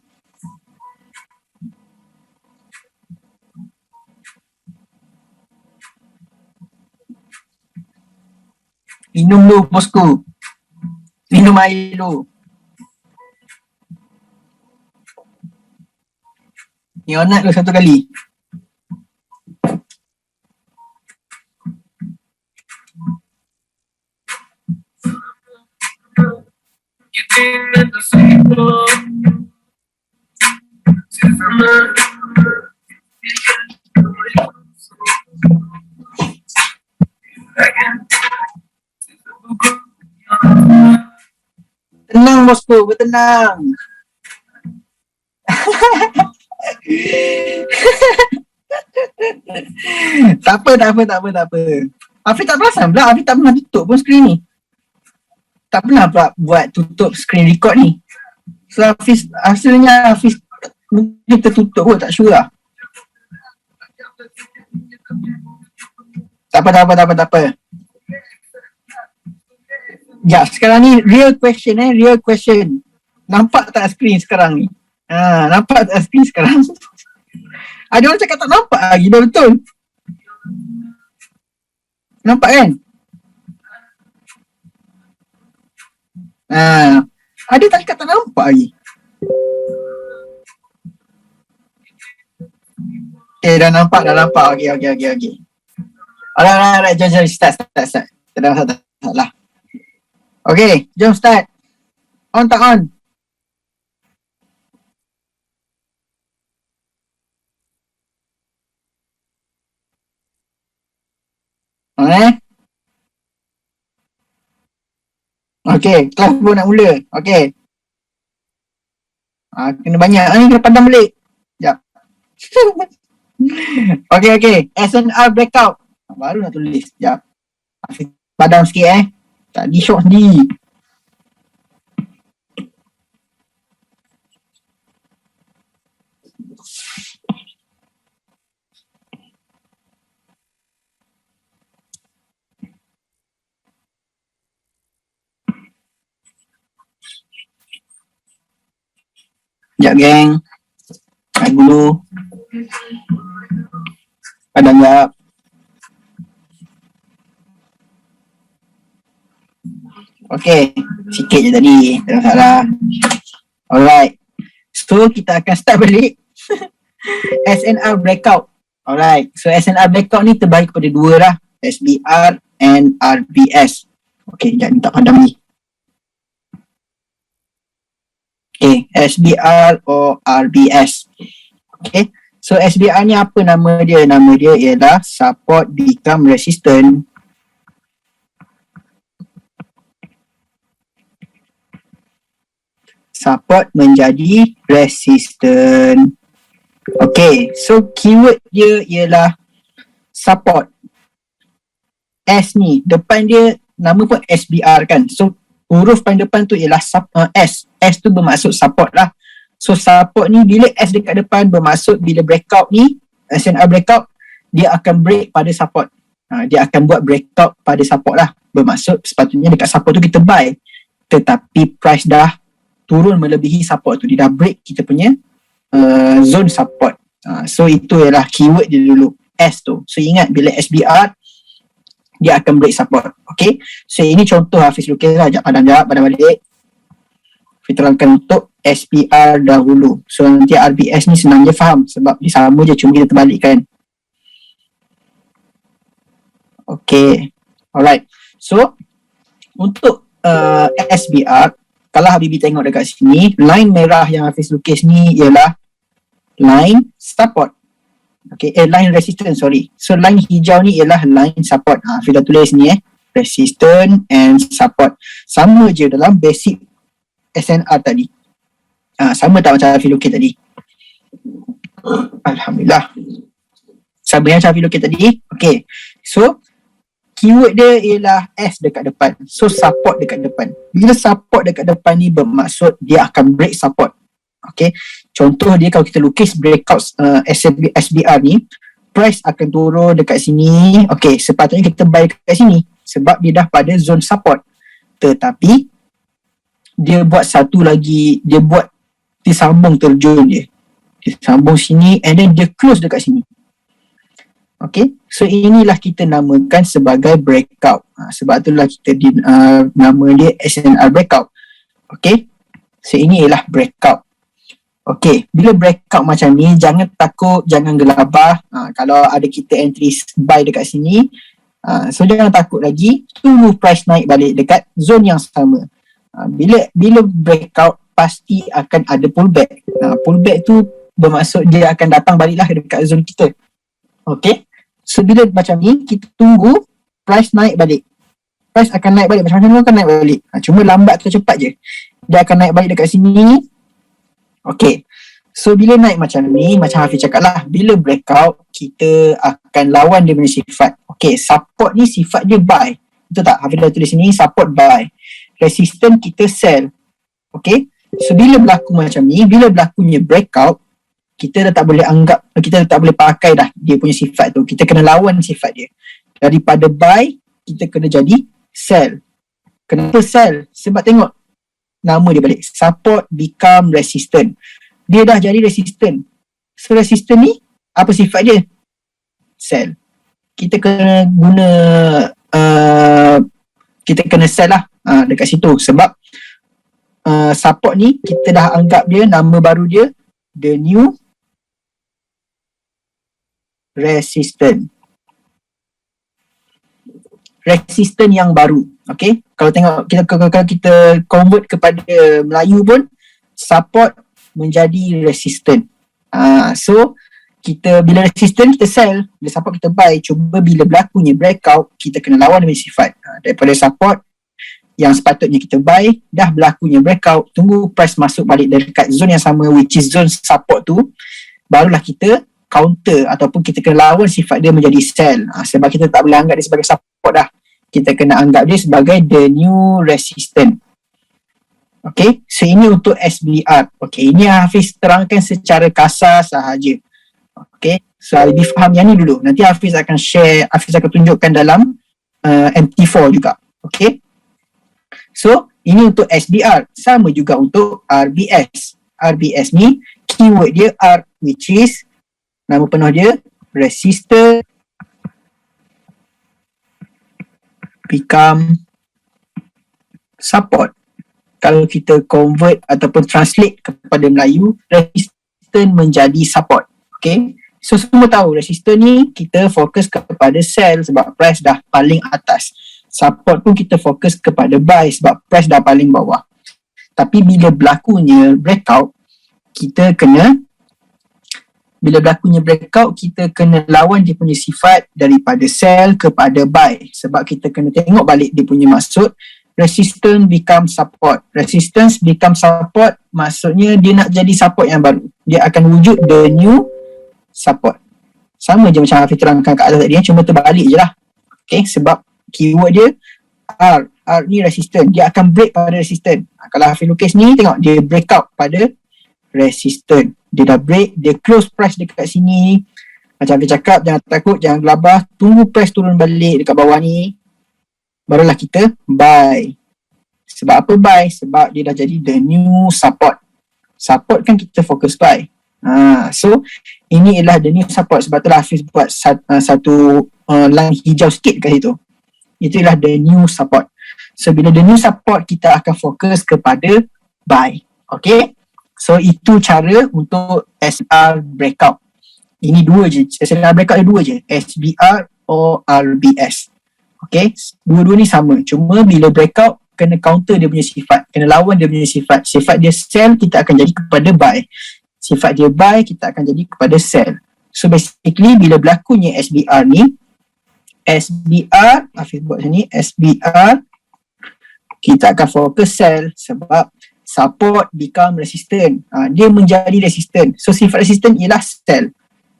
Minum lu, bosku. Minum air lu. Ni onat lu satu kali. Tenang bosku, bertenang. Tak apa. Hafiz tak perasan pula, Hafiz tak pernah tutup pun skrin ni. Tak pernah pula buat tutup screen record ni. So hasilnya Hafiz mungkin tertutup pun, tak sure lah. Tak apa. Ya, sekarang ni real question. Nampak tak screen sekarang ni? Nampak tak screen sekarang? Ada orang cakap tak nampak lagi, dah betul. Nampak kan? Ada tak cakap tak nampak lagi? Dah nampak. Okay. Alright, jom start. Tak ada masalah. Okay, jom start. On tak on? Okay, kelas pun nak mula. Okay. Kena banyak ni, kena pandang balik. Sekejap. Okay. SNR breakout. Baru nak tulis. Sekejap. Padam sikit Tadi shock sendiri. Sekejap geng. Naik dulu. Padam sekejap. Okay, sikit je tadi. Tak ada masalah. Alright. So kita akan start balik. SNR breakout. Alright. So SNR breakout ni terbahagi kepada dua lah. SBR and RBS. Okay, jangan minta padam ni. Okay, SBR or RBS. Okay, so SBR ni apa nama dia? Nama dia ialah support become resistant. Support menjadi resistant. Okay, so keyword dia ialah support. S ni, depan dia nama pun SBR kan. So huruf paling depan tu ialah S. S tu bermaksud support lah. So support ni bila S dekat depan bermaksud bila breakout ni, SNR breakout, dia akan break pada support. Dia akan buat breakout pada support lah. Bermaksud sepatutnya dekat support tu kita buy. Tetapi price dah turun melebihi support tu. Dia dah break kita punya zone support. So itu ialah keyword dia dulu, S tu. So ingat bila SBR dia akan break support. Okay, so ini contoh Hafiz lukis lah. Jap badan balik. Kita terangkan untuk SBR dahulu. So nanti RBS ni senang je faham sebab dia sama je, cuma kita terbalikkan. Okay, alright. So untuk SBR, kalau Habibi tengok dekat sini, line merah yang Hafiz lukis ni ialah line support. Okay, line resistance, sorry. So line hijau ni ialah line support. Hafiz dah tulis ni resistance and support. Sama je dalam basic SNR tadi. Sama tak macam Hafiz lukis tadi? Alhamdulillah. Sama yang Hafiz lukis tadi? Okay, so keyword dia ialah S dekat depan. So support dekat depan. Bila support dekat depan ni bermaksud dia akan break support. Okay, contoh dia kalau kita lukis breakout SBR ni, price akan turun dekat sini. Okay, sepatutnya kita buy dekat sini sebab dia dah pada zone support. Tetapi dia buat satu lagi, dia buat disambung terjun dia. Dia sambung sini and then dia close dekat sini. Okay, so inilah kita namakan sebagai breakout. Sebab itulah kita nama dia SNR breakout. Okay, so ini ialah breakout. Okay, bila breakout macam ni, jangan takut, jangan gelabah. Kalau ada kita entry buy dekat sini, so jangan takut lagi, tunggu price naik balik dekat zone yang sama. Bila breakout, pasti akan ada pullback. Pullback tu bermaksud dia akan datang baliklah dekat zone kita. Okay, so bila macam ni, kita tunggu price naik balik. Price akan naik balik, macam mana akan naik balik. Cuma lambat atau cepat je. Dia akan naik balik dekat sini. Okay, so bila naik macam ni, macam Hafiz cakap lah, bila breakout, kita akan lawan dia punya sifat. Okay, support ni sifat dia buy. Betul tak? Hafiz dah tulis sini, support buy. Resistance kita sell. Okay, so bila berlaku macam ni, bila berlakunya breakout, kita dah tak boleh anggap, kita dah tak boleh pakai dah dia punya sifat tu. Kita kena lawan sifat dia. Daripada buy, kita kena jadi sell. Kenapa sell? Sebab tengok nama dia balik, support become resistant. Dia dah jadi resistant. So resistant ni apa sifat dia? Sell. Kita kena guna kita kena sell lah dekat situ sebab support ni kita dah anggap dia, nama baru dia the new resistant. Resistant yang baru. Okay, kalau tengok kalau kita convert kepada Melayu pun, support menjadi resistant. So kita bila resistant kita sell, bila support kita buy. Cuba bila berlakunya breakout, kita kena lawan dengan sifat. Daripada support yang sepatutnya kita buy, dah berlakunya breakout, tunggu price masuk balik dekat zone yang sama, which is zone support tu, barulah kita counter ataupun kita kena lawan sifat dia menjadi sell. Sebab kita tak boleh anggap dia sebagai support dah. Kita kena anggap dia sebagai the new resistant. Okay, so ini untuk SBR. Okay, ini Hafiz terangkan secara kasar sahaja. Okay, so lebih faham yang ni dulu. Nanti Hafiz akan share, Hafiz akan tunjukkan dalam MT4 juga. Okay, so ini untuk SBR. Sama juga untuk RBS. RBS ni keyword dia R, which is nama penuh dia resistor become support. Kalau kita convert ataupun translate kepada Melayu, resistor menjadi support. Okay, so semua tahu resistor ni kita fokus kepada sell sebab price dah paling atas. Support pun kita fokus kepada buy sebab price dah paling bawah. Tapi bila berlakunya breakout, kita kena lawan dia punya sifat daripada sell kepada buy. Sebab kita kena tengok balik dia punya maksud. Resistance become support. Resistance become support maksudnya dia nak jadi support yang baru. Dia akan wujud the new support. Sama je macam Hafiz terangkan kat atas tadi, cuma terbalik je lah. Okay, sebab keyword dia R ni resistance. Dia akan break pada resistance. Kalau Hafiz lukis ni, tengok dia break out pada resistance. Dia dah break, dia close price dekat sini. Macam Hafiz cakap, jangan takut, jangan gelabah. Tunggu price turun balik dekat bawah ni. Barulah kita buy. Sebab apa buy? Sebab dia dah jadi the new support. Support kan kita fokus buy. So ini ialah the new support. Sebab itulah Hafiz buat satu line hijau sikit kat situ. Itu ialah the new support. So bila the new support, kita akan fokus kepada buy. Okay. So itu cara untuk SR breakout. Ini dua je. SR breakout ada dua je. SBR or RBS. Okay. Dua-dua ni sama. Cuma bila breakout, kena counter dia punya sifat. Kena lawan dia punya sifat. Sifat dia sell, kita akan jadi kepada buy. Sifat dia buy, kita akan jadi kepada sell. So basically bila berlakunya SBR ni, SBR, Hafiz buat macam ni, SBR, kita akan fokus sell sebab support become resistant. Dia menjadi resistant. So sifat resistant ialah sell.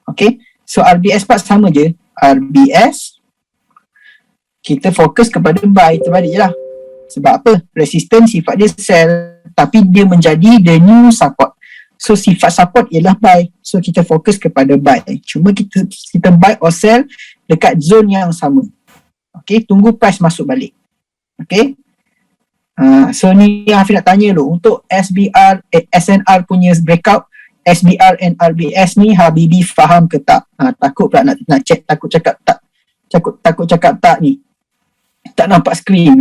Okay. So RBS part sama je. RBS, kita fokus kepada buy, terbalik je lah. Sebab apa? Resistant sifat dia sell, tapi dia menjadi the new support. So sifat support ialah buy. So kita fokus kepada buy. Cuma kita buy or sell dekat zone yang sama. Okay, tunggu price masuk balik. Okay. So ni yang Hafiz nak tanya dulu. Untuk SBR, SNR punya breakout, SBR and RBS ni Habibi faham ke tak? Takut pula nak check, takut cakap tak ni. Tak nampak skrin.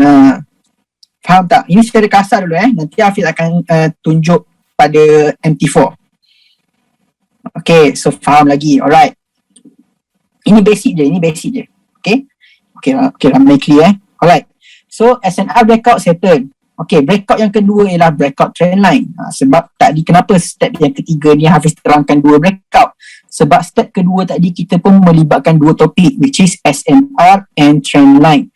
Faham tak? Ini secara kasar dulu Nanti Hafiz akan tunjuk pada MT4. Okay, so faham lagi. Alright. Ini basic je. Okay, ramai clear Alright. So SNR breakout settle. Okay, breakout yang kedua ialah breakout trend line. Sebab tadi kenapa step yang ketiga ni Hafiz terangkan dua breakout? Sebab step kedua tadi kita pun melibatkan dua topik, which is SNR and trend line.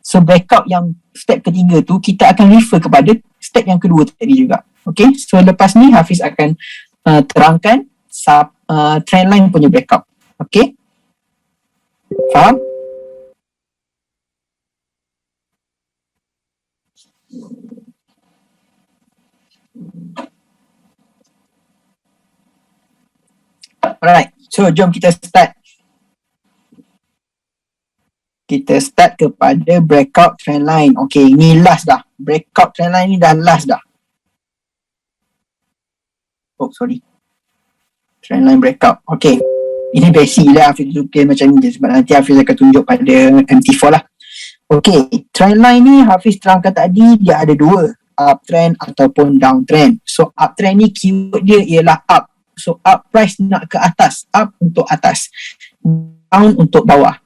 So breakout yang step ketiga tu kita akan refer kepada step yang kedua tadi juga. Okay, so lepas ni Hafiz akan terangkan trend line punya breakout. Okay, faham? Alright, so jom kita start. Kita start kepada breakout trend line. Okay, ni last dah. Breakout trend line ni dah last dah. Oh, sorry. Trend line breakout. Okay. Ini basic lah Hafiz tukar macam ni je. Sebab nanti Hafiz akan tunjuk pada MT4 lah. Okay. Trend line ni Hafiz terangkan tadi dia ada dua. Uptrend ataupun downtrend. So uptrend ni keyword dia ialah up. So up price nak ke atas. Up untuk atas. Down untuk bawah.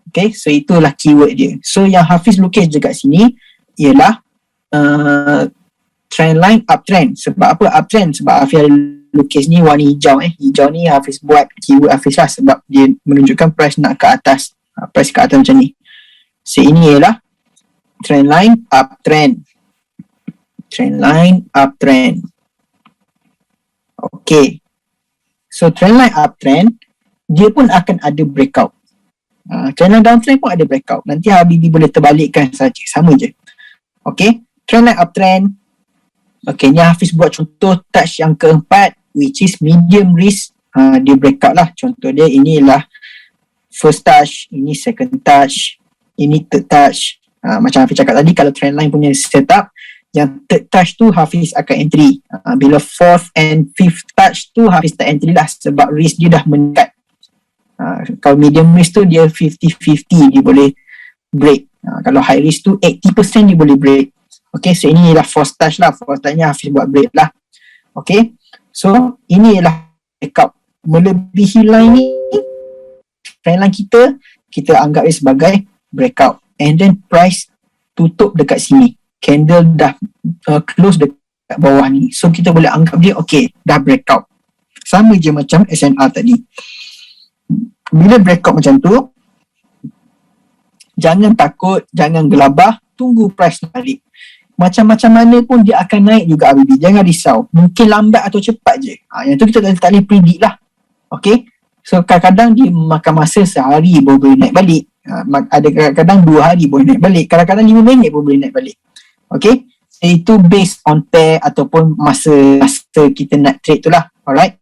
Okay. So itulah keyword dia. So yang Hafiz lukis je kat sini ialah trend line uptrend. Sebab apa uptrend? Sebab Hafiz lukis ni warna hijau hijau ni Hafiz buat keyword Hafiz lah sebab dia menunjukkan price nak ke atas. Price ke atas macam ni. So ini ialah trend line uptrend. Trend line uptrend. Okay. So trend line uptrend dia pun akan ada breakout. Trend line downtrend pun ada breakout. Nanti Habibi boleh terbalikkan saja, sama je. Okay. Trend line uptrend. Okay, ni Hafiz buat contoh touch yang keempat, which is medium risk. Dia breakout lah. Contoh dia inilah first touch, ini second touch, ini third touch. Macam Hafiz cakap tadi, kalau trend line punya setup, yang third touch tu Hafiz akan entry. Bila fourth and fifth touch tu Hafiz tak entry lah sebab risk dia dah mendekat. Kalau medium risk tu dia 50-50, dia boleh break. Kalau high risk tu 80% dia boleh break. Okay, so ini ialah fourth touch lah. Fourth touchnya Hafiz buat break lah. Okay, so ini ialah breakout. Melebihi line ni, trend line kita anggap dia sebagai breakout. And then price tutup dekat sini. Candle dah close dekat kat bawah ni. So kita boleh anggap dia okay, dah breakout. Sama je macam SNR tadi. Bila breakout macam tu, jangan takut, jangan gelabah, tunggu price balik. Macam-macam mana pun dia akan naik juga Habibi. Jangan risau. Mungkin lambat atau cepat je. Yang tu kita tak boleh predict lah. Okay. So kadang-kadang dia makan masa sehari baru boleh naik balik. Ada kadang-kadang 2 hari boleh naik balik. Kadang-kadang 5 minit pun boleh naik balik. Okay. Itu based on pair ataupun masa kita nak trade tu lah. Alright.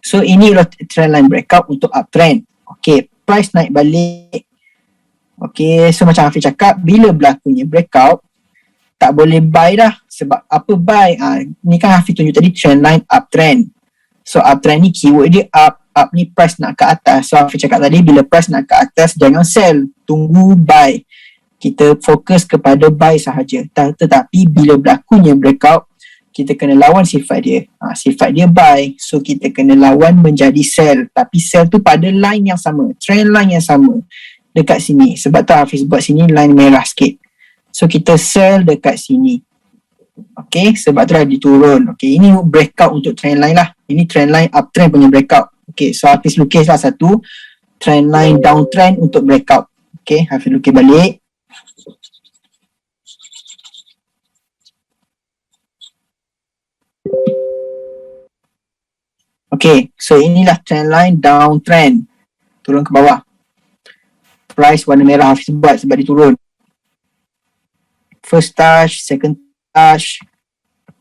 So ini adalah trendline breakout untuk uptrend. Okay. Price naik balik. Okay. So macam Hafiz cakap, bila berlakunya breakout, tak boleh buy dah. Sebab apa buy? Ni kan Hafiz tunjuk tadi trendline uptrend. So uptrend ni keyword dia up. Up ni price nak ke atas. So Hafiz cakap tadi, bila price nak ke atas, jangan sell. Tunggu buy. Kita fokus kepada buy sahaja. Tetapi bila berlakunya breakout, kita kena lawan sifat dia. Sifat dia buy. So kita kena lawan menjadi sell. Tapi sell tu pada line yang sama. Trend line yang sama. Dekat sini. Sebab tu Hafiz buat sini line merah sikit. So kita sell dekat sini. Okay, sebab tu dah diturun. Okay, ini breakout untuk trend line lah. Ini trend line uptrend punya breakout. Okay, so Hafiz lukis lah satu trend line downtrend untuk breakout. Okay, Hafiz lukis balik. Okay, so inilah trend line downtrend. Turun ke bawah. Price warna merah Hafiz buat sebab dia turun. First touch, second touch,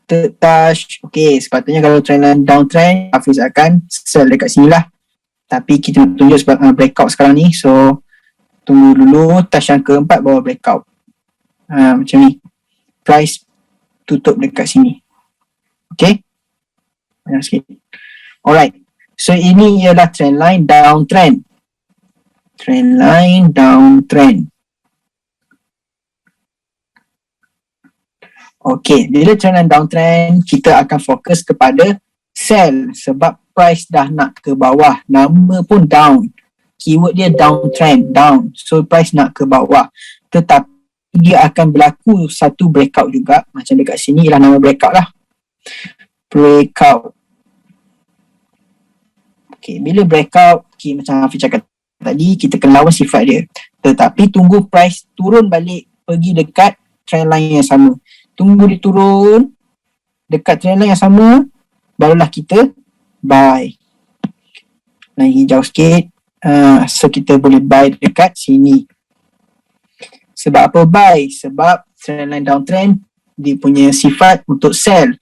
third touch. Okay, sepatutnya kalau trend line downtrend, Hafiz akan sell dekat sini lah. Tapi kita nak tunjuk sebab breakout sekarang ni. So, tunggu dulu touch yang keempat bawa breakout. Macam ni. Price tutup dekat sini. Okay. Banyak sikit. Alright. So, ini ialah trend line downtrend. Trend line downtrend. Okay, bila trend line downtrend, kita akan fokus kepada sell sebab price dah nak ke bawah. Nama pun down. Keyword dia downtrend, down. So price nak ke bawah. Tetapi dia akan berlaku satu breakout juga. Macam dekat sini ialah nama breakout lah. Breakout. Okay, bila breakout, okay, macam Hafiz cakap tadi, kita kena lawan sifat dia. Tetapi tunggu price turun balik, pergi dekat trend line yang sama. Tunggu dia turun dekat trend line yang sama, barulah kita buy. Line hijau sikit. So kita boleh buy dekat sini. Sebab apa buy? Sebab trend line downtrend dia punya sifat untuk sell.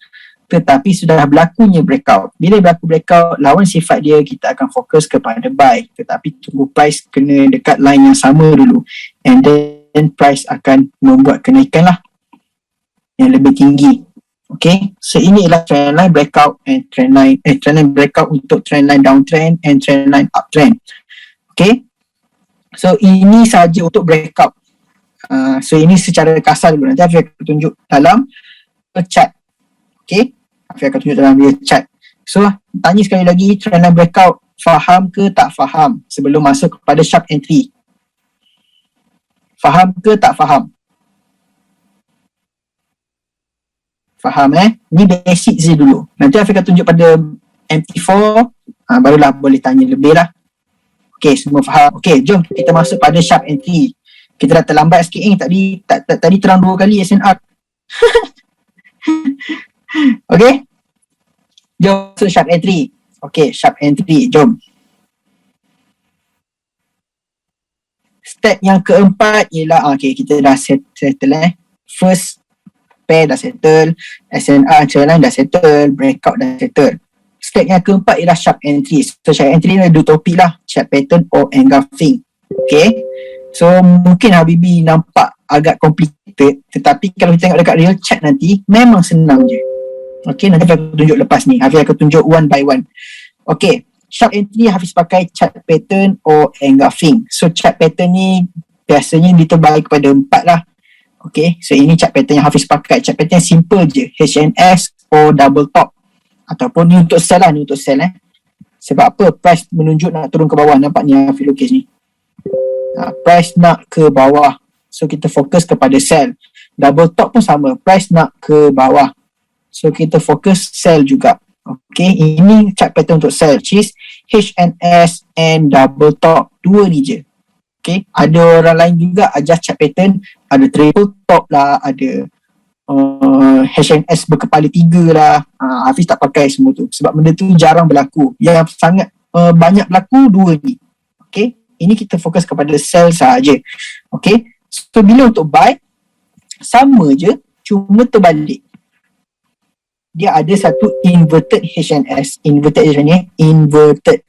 Tetapi sudah berlakunya breakout. Bila berlaku breakout, lawan sifat dia, kita akan fokus kepada buy. Tetapi tunggu price kena dekat line yang sama dulu. And then price akan membuat kenaikan lah yang lebih tinggi. Okay, so ini adalah trend line breakout and trend line breakout untuk trend line downtrend and trend line uptrend. Okay, so ini sahaja untuk breakout. So ini secara kasar dulu. Nanti Hafiz akan tunjuk dalam chart. Okay, Hafiz akan tunjuk dalam dia chart. So tanya sekali lagi, trend line breakout faham ke tak faham sebelum masuk kepada sharp entry? Faham ke tak faham? Faham Ni basic je dulu. Nanti Hafiz akan tunjuk pada MT4, barulah boleh tanya lebih lah. Okay, semua faham. Okay, jom kita masuk pada sharp entry. Kita dah terlambat sikit tadi terang 2 kali SNR. Okay, jom masuk sharp entry. Okay, sharp entry, jom. Step yang keempat ialah, okay, kita dah settle First pair dah settle, SNR trend line dah settle, breakout dah settle. Step yang keempat ialah sharp entry. So sharp entry ni ada 2 topik lah, chart pattern or engulfing. Okay, so mungkin Habibi nampak agak complicated, tetapi kalau kita tengok dekat real chart nanti memang senang je. Okay, nanti Hafiz akan tunjuk lepas ni. Hafiz akan tunjuk one by one. Okay, sharp entry Hafiz pakai chart pattern or engulfing. So chart pattern ni biasanya dia terbagi kepada 4 lah. Okay, so ini chart pattern yang Hafiz pakai. Chart pattern yang simple je, HNS or double top. Ataupun ni untuk sell lah, ni untuk sell Sebab apa? Price menunjuk nak turun ke bawah. Nampak ni Hafiz lukis ni. Price nak ke bawah. So kita fokus kepada sell. Double top pun sama, price nak ke bawah. So kita fokus sell juga. Okay, ini chart pattern untuk sell, which is HNS and double top, dua ni je. Okay, ada orang lain juga adjust chart pattern, ada triple top lah, ada HNS berkepala 3 lah. Hafiz tak pakai semua tu sebab benda tu jarang berlaku. Yang sangat banyak berlaku dua ni. Okay, ini kita fokus kepada sell sahaja. Okay, so bila untuk buy sama je, cuma terbalik. Dia ada satu inverted HNS. Inverted ni inverted.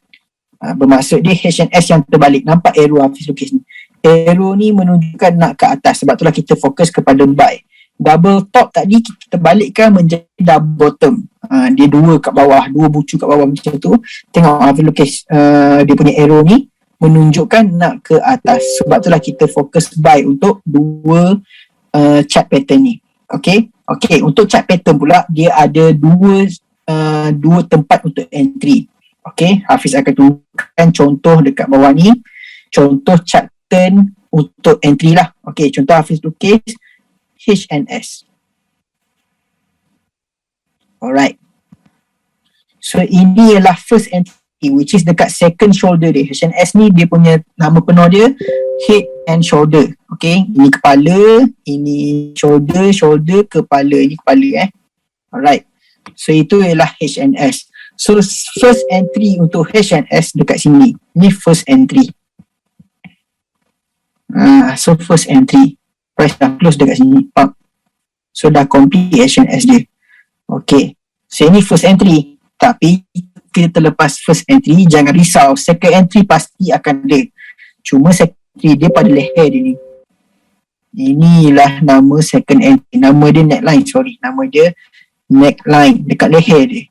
Bermaksud dia HNS yang terbalik. Nampak arrow Hafiz lukis ni? Arrow ni menunjukkan nak ke atas. Sebab itulah kita fokus kepada buy. Double top tadi kita balikkan menjadi double bottom. Dia dua kat bawah, dua bucu kat bawah macam tu. Tengok Hafiz lukis dia punya arrow ni menunjukkan nak ke atas. Sebab itulah kita fokus buy untuk dua chart pattern ni. Okay, untuk chart pattern pula dia ada dua tempat untuk entry. Okay, Hafiz akan tunjukkan contoh dekat bawah ni. Contoh chart pattern untuk entry lah. Okay, contoh Hafiz lukis HNS. Alright. So ini ialah first entry, which is dekat second shoulder dia. HNS ni dia punya nama penuh dia head and shoulder. Okay, ini kepala, ini shoulder, kepala, ini kepala Alright. So itu ialah HNS. So first entry untuk HNS dekat sini. Ni first entry. So first entry. Price dah close dekat sini. So dah complete HNS dia. Okay. So ini first entry. Tapi kita terlepas first entry, jangan risau. Second entry pasti akan ada. Cuma second entry dia pada leher dia ni. Inilah nama second entry. Nama dia neckline, sorry. Nama dia neckline dekat leher dia.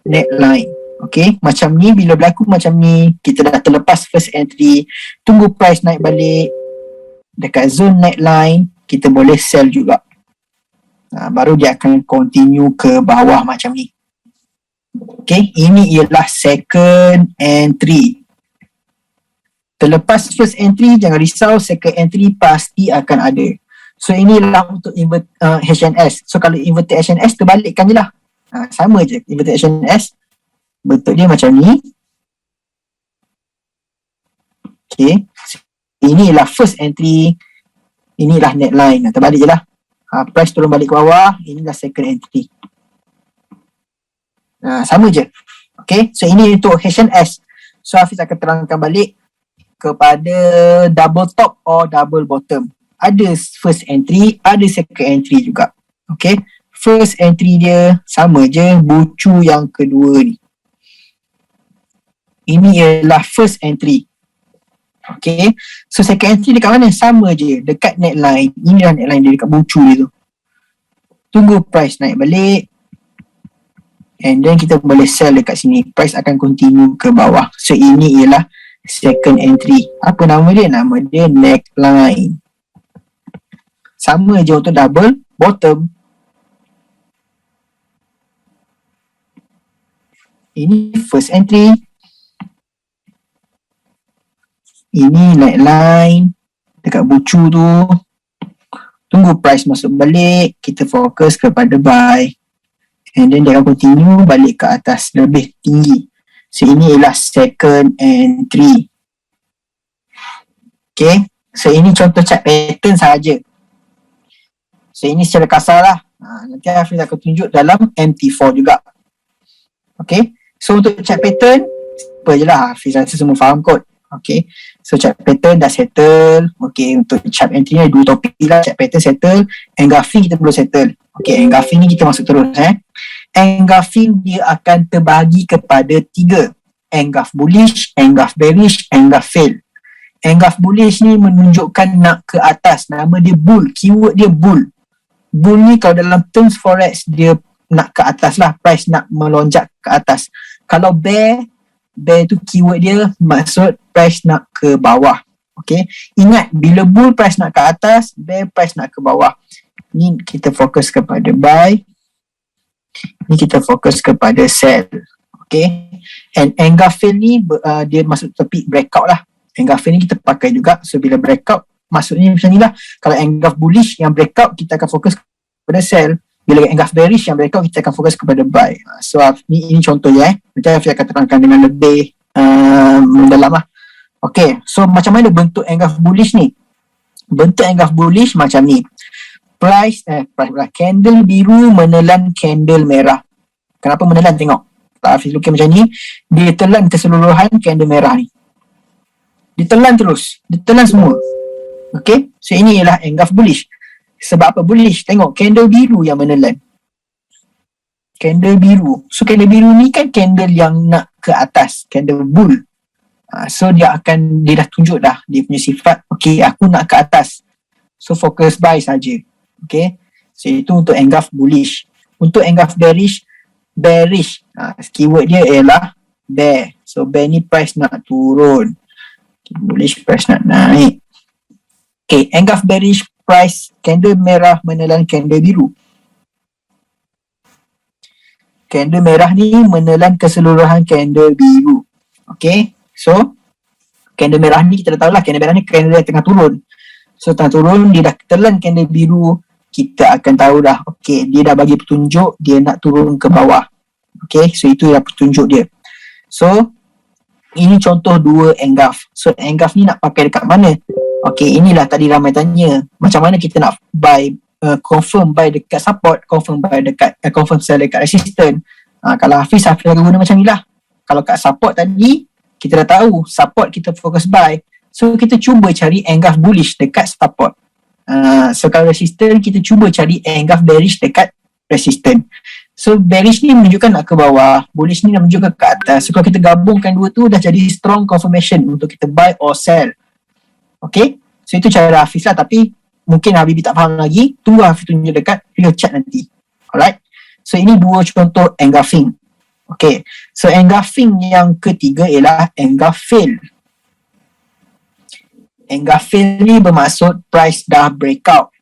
Neckline. Okay, macam ni bila berlaku macam ni, kita dah terlepas first entry, tunggu price naik balik dekat zone neckline, kita boleh sell juga. Baru dia akan continue ke bawah macam ni. Okay, ini ialah second entry. Terlepas first entry, jangan risau, second entry pasti akan ada. So inilah untuk HNS. So kalau inverted HNS, terbalikkan je lah. Sama je, inverted HNS bentuk dia macam ni. Okay, inilah first entry, inilah neckline. Terbalik je lah. Price turun balik ke bawah, inilah second entry. Sama je. Okay, so ini untuk HNS. So Hafiz akan terangkan balik kepada double top or double bottom. Ada first entry, ada second entry juga. Okay, first entry dia sama je, bucu yang kedua ni. Ini ialah first entry. Okay, so second entry dekat mana? Sama je, dekat neckline. Inilah neckline dia dekat bucu dia tu. Tunggu price naik balik, and then kita boleh sell dekat sini. Price akan continue ke bawah. So ini ialah second entry. Apa nama dia? Nama dia neckline. Sama je untuk double bottom. Ini first entry. Ini neckline dekat bucu tu. Tunggu price masuk balik, kita fokus kepada buy, and then dia akan continue balik ke atas lebih tinggi. So ini ialah second entry. Okay, so ini contoh chart pattern sahaja. So ini secara kasar lah. Nanti Hafiz akan tunjuk dalam MT4 juga. Okay, so untuk chart pattern apa je lah, Hafiz rasa semua faham kot. Okay, so chart pattern dah settle. Okay, untuk chart entry ni dua topik lah. Chart pattern settle, engulfing kita belum settle. Okay, engulfing ni kita masuk terus Engulfing dia akan terbahagi kepada 3. Engulf bullish, engulf bearish, engulf fail. Engulf bullish ni menunjukkan nak ke atas. Nama dia bull, keyword dia bull. Bull ni kalau dalam terms forex dia nak ke atas lah, price nak melonjak ke atas. Kalau bear tu keyword dia maksud price nak ke bawah. Okay, ingat bila bull price nak ke atas, bear price nak ke bawah. Ni kita fokus kepada buy, ni kita fokus kepada sell. Okay, and engulf fail ni dia masuk topik breakout lah. Engulf fail ni kita pakai juga. So bila breakout maksudnya macam ni lah. Kalau engulf bullish yang breakout, kita akan fokus kepada sell. Bila engulf bearish yang breakout, kita akan fokus kepada buy. So ini contoh ya. Nanti Hafiz akan terangkan dengan lebih mendalam lah. Okay, so macam mana bentuk engulf bullish ni? Bentuk engulf bullish macam ni. Price candle biru menelan candle merah. Kenapa menelan? Tengok Hafiz lukis macam ni. Dia telan keseluruhan candle merah ni. Ditelan terus. Ditelan semua. Okay, so ini ialah engulf bullish. Sebab apa bullish? Tengok candle biru yang menelan. Candle biru. So candle biru ni kan candle yang nak ke atas, candle bull. So dia dah tunjuk dah dia punya sifat. Okay, aku nak ke atas. So fokus buy saja. Okay, so itu untuk engulf bullish. Untuk engulf bearish, keyword dia ialah bear. So bear ni price nak turun, bullish price nak naik. Okay, engulf bearish price candle merah menelan candle biru. Candle merah ni menelan keseluruhan candle biru. Okay, so candle merah ni kita dah tahulah, candle merah ni candle yang tengah turun. So tengah turun, dia dah telan candle biru, kita akan tahu dah, okay, dia dah bagi petunjuk dia nak turun ke bawah. Okay, so itu dah petunjuk dia. So ini contoh dua engulf. So engulf ni nak pakai dekat mana? Okay, inilah tadi ramai tanya, macam mana kita nak buy, confirm buy dekat support, confirm buy dekat confirm sell dekat resistance. Kalau Hafiz akan guna macam ni lah. Kalau kat support tadi kita dah tahu support, kita fokus buy. So kita cuba cari engulf bullish dekat support. So kalau resistance, kita cuba cari engulf bearish dekat resistance. So bearish ni menunjukkan nak ke bawah, bullish ni menunjukkan ke atas. So kalau kita gabungkan dua tu, dah jadi strong confirmation untuk kita buy or sell. Okay, so itu cara Hafiz lah. Tapi mungkin Habibi tak faham lagi, tunggu Hafiz tunjuk dekat real chat nanti. Alright, so ini dua contoh engulfing. Okay, so engulfing yang ketiga ialah engulf fail. Engulf fail ni bermaksud price dah breakout.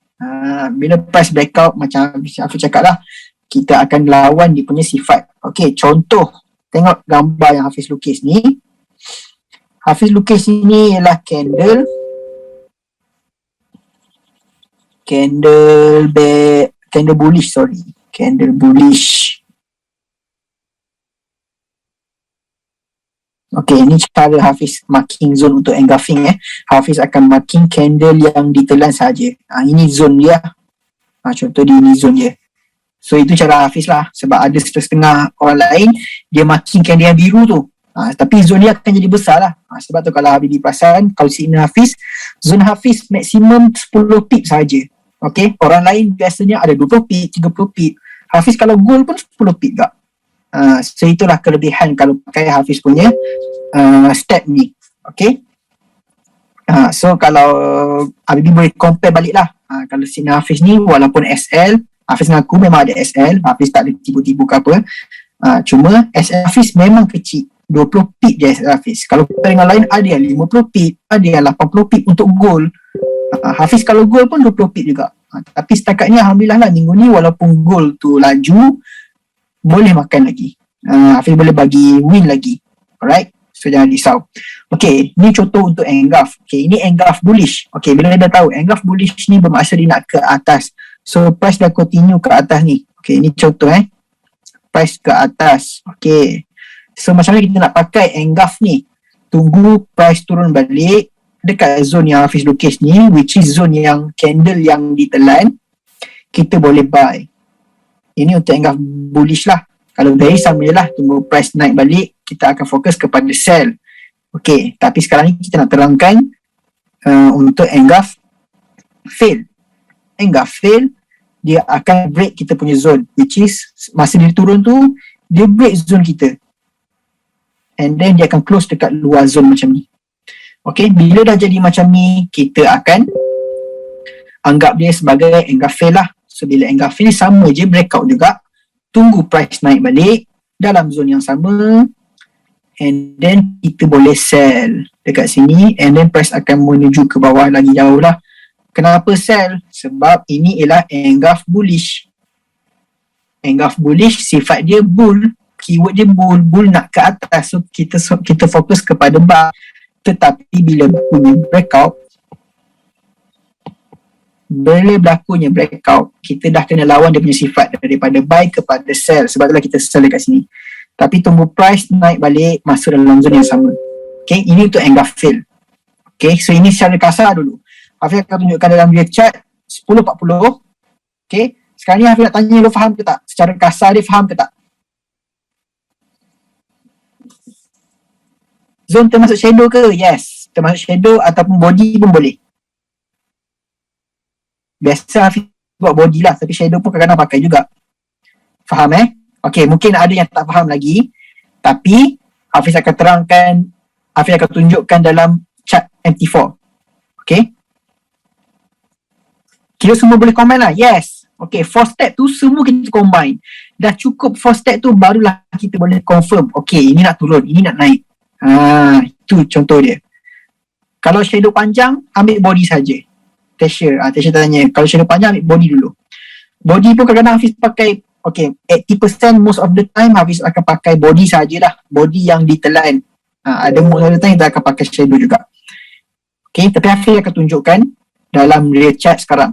Bila price breakout, macam Hafiz cakap lah, kita akan lawan dia punya sifat. Okay, contoh, tengok gambar yang Hafiz lukis ni. Hafiz lukis ni ialah candle bullish, candle bullish. Okay, ini cara Hafiz marking zone untuk engulfing. Hafiz akan marking candle yang ditelan saja. Ini zone dia. Contoh dia, ini zone dia. So itu cara Hafiz lah. Sebab ada setengah orang lain, dia marking candle yang biru tu. Tapi zone dia akan jadi besar lah. Sebab tu kalau Habibi perasan, kalau signal Hafiz, zone Hafiz maksimum 10 pip saja. Okay, orang lain biasanya ada 20 pip, 30 pip. Hafiz kalau gold pun 10 pip tak. So itulah kelebihan kalau pakai Hafiz punya step ni. Okay, so kalau Habibi boleh compare balik lah. Kalau signal Hafiz ni walaupun SL, Hafiz mengaku memang ada SL, Hafiz tak ada tipu-tipu ke apa. Cuma SL Hafiz memang kecil, 20 pip je SL Hafiz. Kalau dengan lain ada yang 50 pip, ada yang 80 pip untuk gold. Hafiz kalau gold pun 20 pip juga. Tapi setakat ni Alhamdulillah lah, minggu ni walaupun gold tu laju, boleh makan lagi. Hafiz boleh bagi win lagi. Alright, so jangan risau. Okay, ni contoh untuk engulf. Okay, ini engulf bullish. Okay, bila dah tahu engulf bullish ni bermaksud dia nak ke atas. So price dah continue ke atas ni. Okay, ni contoh price ke atas. Okay, so macam mana kita nak pakai engulf ni? Tunggu price turun balik dekat zone yang Hafiz lukis ni, which is zone yang candle yang ditelan, kita boleh buy. Ini untuk engulf bullish lah. Kalau dari sama je lah, tunggu price naik balik, kita akan fokus kepada sell. Okay, tapi sekarang ni kita nak terangkan untuk engulf fail. Engulf fail, dia akan break kita punya zone, which is masa dia turun tu, dia break zone kita. And then dia akan close dekat luar zone macam ni. Okay, bila dah jadi macam ni, kita akan anggap dia sebagai engulf fail lah. So bila engulf fail sama je, breakout juga. Tunggu price naik balik dalam zone yang sama, and then kita boleh sell dekat sini, and then price akan menuju ke bawah lagi jauh lah. Kenapa sell? Sebab ini ialah engulf bullish. Engulf bullish, sifat dia bull, keyword dia bull, bull nak ke atas. So kita fokus kepada buy. Tetapi bila punya breakout, bila berlakunya breakout, kita dah kena lawan dia punya sifat daripada buy kepada sell. Sebab itulah kita sell dekat sini. Tapi tunggu price naik balik, masuk dalam zone yang sama. Okay, ini untuk engulf fail. Okay, so ini secara kasar dulu. Hafiz akan tunjukkan dalam dia chart 10.40. Okay, sekarang ni Hafiz nak tanya lu faham ke tak? Secara kasar dia faham ke tak? Zone termasuk shadow ke? Yes, termasuk shadow ataupun body pun boleh. Biasa Hafiz buat body lah, tapi shadow pun kadang-kadang pakai juga. Faham Okay, mungkin ada yang tak faham lagi, tapi Hafiz akan terangkan, Hafiz akan tunjukkan dalam chart MT4. Okay, kira semua boleh combine lah. Yes. Okay, 4 step tu semua kita combine. Dah cukup 4 step tu, barulah kita boleh confirm. Okay, ini nak turun, ini nak naik. Itu contoh dia. Kalau shadow panjang, ambil body saja. Tasha tanya, kalau shadow panjang ambil body dulu. Body pun kadang-kadang Hafiz pakai, okay, 80% most of the time Hafiz akan pakai body sajalah. Body yang ditelan. Ada most of the time kita akan pakai shadow juga. Okay, tapi Hafiz akan tunjukkan dalam real chart sekarang.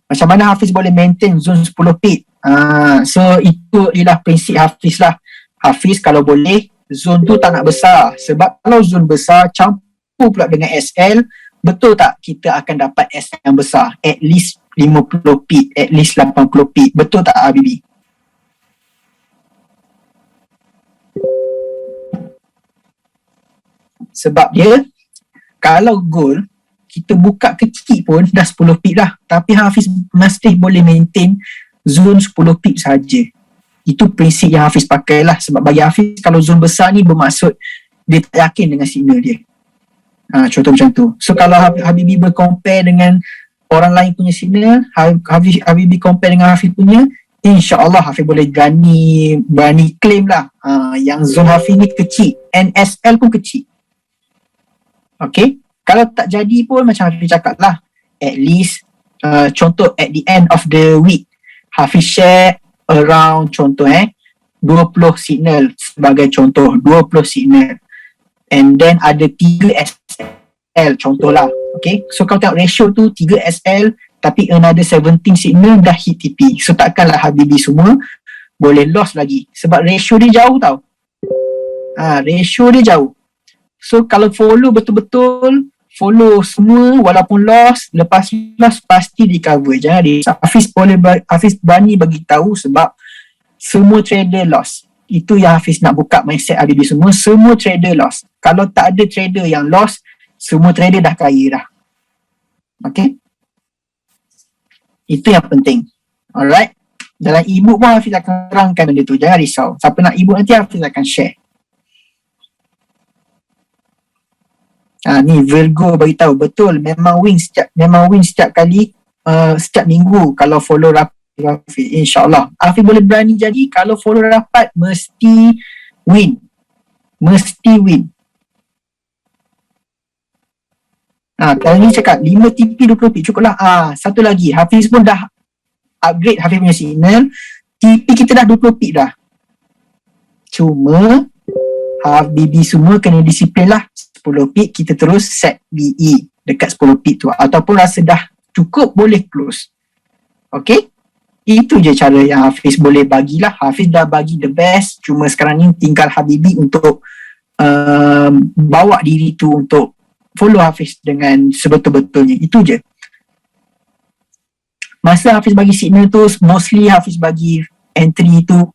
Macam mana Hafiz boleh maintain zone 10 pip. So itu ialah prinsip Hafiz lah. Hafiz kalau boleh zone tu tak nak besar. Sebab kalau zone besar campur pula dengan SL, betul tak kita akan dapat SL yang besar? At least 50 pip, at least 80 pip. Betul tak Habibi? Sebab dia, kalau gold kita buka kecil pun dah 10 pip dah. Tapi Hafiz masih boleh maintain zone 10 pip saja. Itu prinsip yang Hafiz pakai lah. Sebab bagi Hafiz, kalau zone besar ni bermaksud dia tak yakin dengan signal dia. Contoh macam tu. So kalau Habibi bercompare dengan orang lain punya signal, Habibi compare dengan Hafiz punya, InsyaAllah Hafiz boleh berani claim lah yang zone Hafiz ni kecil. NSL pun kecil. Okay. Kalau tak jadi pun macam Hafiz cakap lah, at least contoh at the end of the week Hafiz share around contoh 20 signal sebagai contoh, 20 signal, and then ada 3 SL contoh lah. Okay, so kalau tengok ratio tu 3 SL tapi another 17 signal dah hit TP. So takkanlah Habibi semua boleh loss lagi sebab ratio dia jauh tau. Ratio dia jauh. So kalau follow betul-betul, follow semua walaupun loss, lepas loss pasti di cover. Jangan Hafiz berani bagi tahu sebab semua trader loss. Itu yang Hafiz nak buka mindset Habibi semua trader loss. Kalau tak ada trader yang loss, semua trader dah kaya dah. Okay, itu yang penting. Alright, dalam ebook pun Hafiz akan terangkan benda tu. Jangan risau, siapa nak ebook nanti Hafiz akan share. Ni Virgo bagi tahu betul, memang win setiap kali, setiap minggu kalau follow rapat Hafiz. InsyaAllah Hafiz boleh berani jadi kalau follow rapat mesti win. Kalau ni cakap 5 TP 20 pip cukup lah. Satu lagi, Hafiz pun dah upgrade Hafiz punya signal, TP kita dah 20 pip dah. Cuma Habibi semua kena disiplin lah. 10 pip kita terus set BE dekat 10 pip tu, ataupun rasa dah cukup boleh close. Okay, itu je cara yang Hafiz boleh bagilah. Hafiz dah bagi the best, cuma sekarang ni tinggal Habibi untuk bawa diri tu untuk follow Hafiz dengan sebetul-betulnya. Itu je. Masa Hafiz bagi signal tu, mostly Hafiz bagi entry tu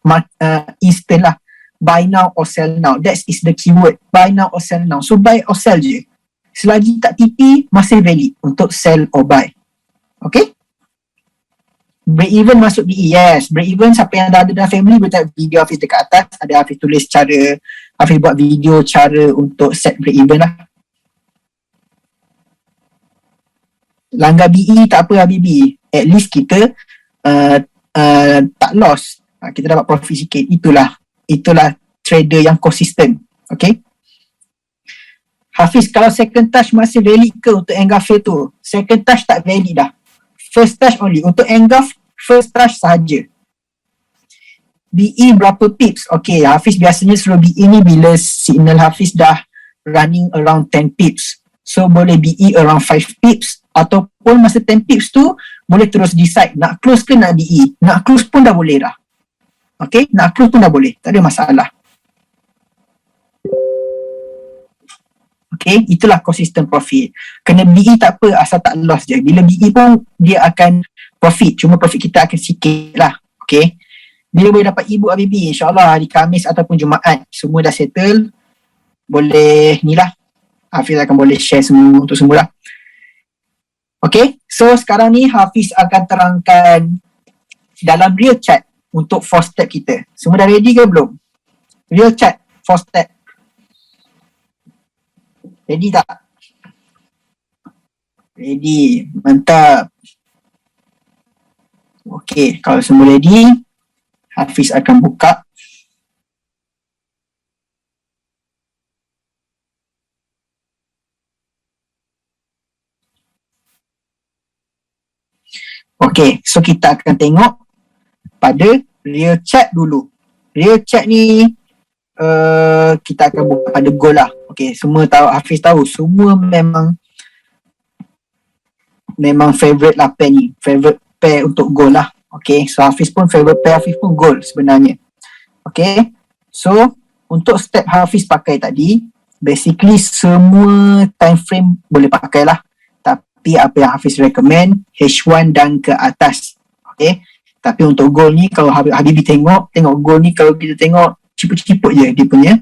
instant lah. Buy now or sell now. That is the keyword. Buy now or sell now. So buy or sell je. Selagi tak TP, masih valid untuk sell or buy. Okay? Break even masuk BE. Yes, break even siapa yang dah ada dalam family boleh tengok video Hafiz dekat atas. Ada Hafiz tulis cara, Hafiz buat video cara untuk set break even lah. Langgar BE tak apa Habibi. At least kita tak loss. Kita dapat profit sikit. Itulah trader yang konsisten. Okay. Hafiz, kalau second touch masih valid ke untuk engulf tu? Second touch tak valid dah. First touch only. Untuk engulf, first touch sahaja. BE berapa pips? Okay, Hafiz biasanya suruh BE ni bila signal Hafiz dah running around 10 pips. So boleh BE around 5 pips ataupun masa 10 pips tu boleh terus decide nak close ke nak BE. Nak close pun dah boleh dah. Okay, nak close pun dah boleh, tak ada masalah. Okay, itulah consistent profit. Kena BE tak apa, asal tak loss je. Bila BE pun dia akan profit, cuma profit kita akan sikit lah. Okay, bila boleh dapat ibu Habibi, insyaAllah hari Khamis ataupun Jumaat semua dah settle, boleh ni lah, Hafiz akan boleh share semua untuk semua lah. Okay, so sekarang ni Hafiz akan terangkan dalam real chat untuk 4 step kita. Semua dah ready ke belum? Real chat 4 step. Ready tak? Ready, mantap. Okay, kalau semua ready, Hafiz akan buka. Okay, so kita akan tengok pada real chat dulu. Real chat ni kita akan buka pada goal lah. Okay, semua tahu, Hafiz tahu semua memang favorite lah pair ni. Favorite pair untuk goal lah. Okay, so Hafiz pun favorite pair Hafiz pun goal sebenarnya. Okay, so untuk step Hafiz pakai tadi, basically semua time frame boleh pakai lah. Tapi apa yang Hafiz recommend H1 dan ke atas. Okay, tapi untuk goal ni kalau Habibi tengok goal ni, kalau kita tengok ciput-ciput je dia punya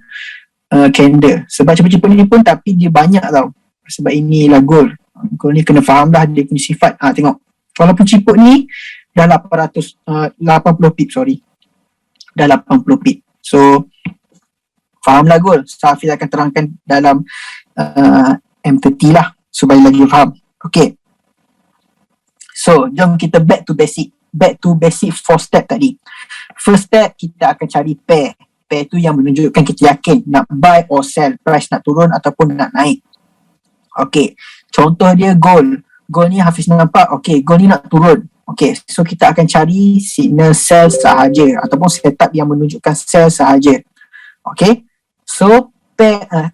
candle. Sebab ciput-ciput ni pun tapi dia banyak tau. Sebab inilah goal. Goal ni kena faham lah dia punya sifat. Tengok, walaupun ciput ni dah 80 pip, dah 80 pip. So fahamlah goal. So Hafiz akan terangkan dalam M30 lah supaya lagi faham. Okay, so jom kita back to basic 4 step tadi. First step, kita akan cari pair tu yang menunjukkan kita yakin nak buy or sell, price nak turun ataupun nak naik. Okay, contoh dia gold ni Hafiz nampak, okay, gold ni nak turun. Okay, so kita akan cari signal sell sahaja ataupun setup yang menunjukkan sell sahaja. Okay, so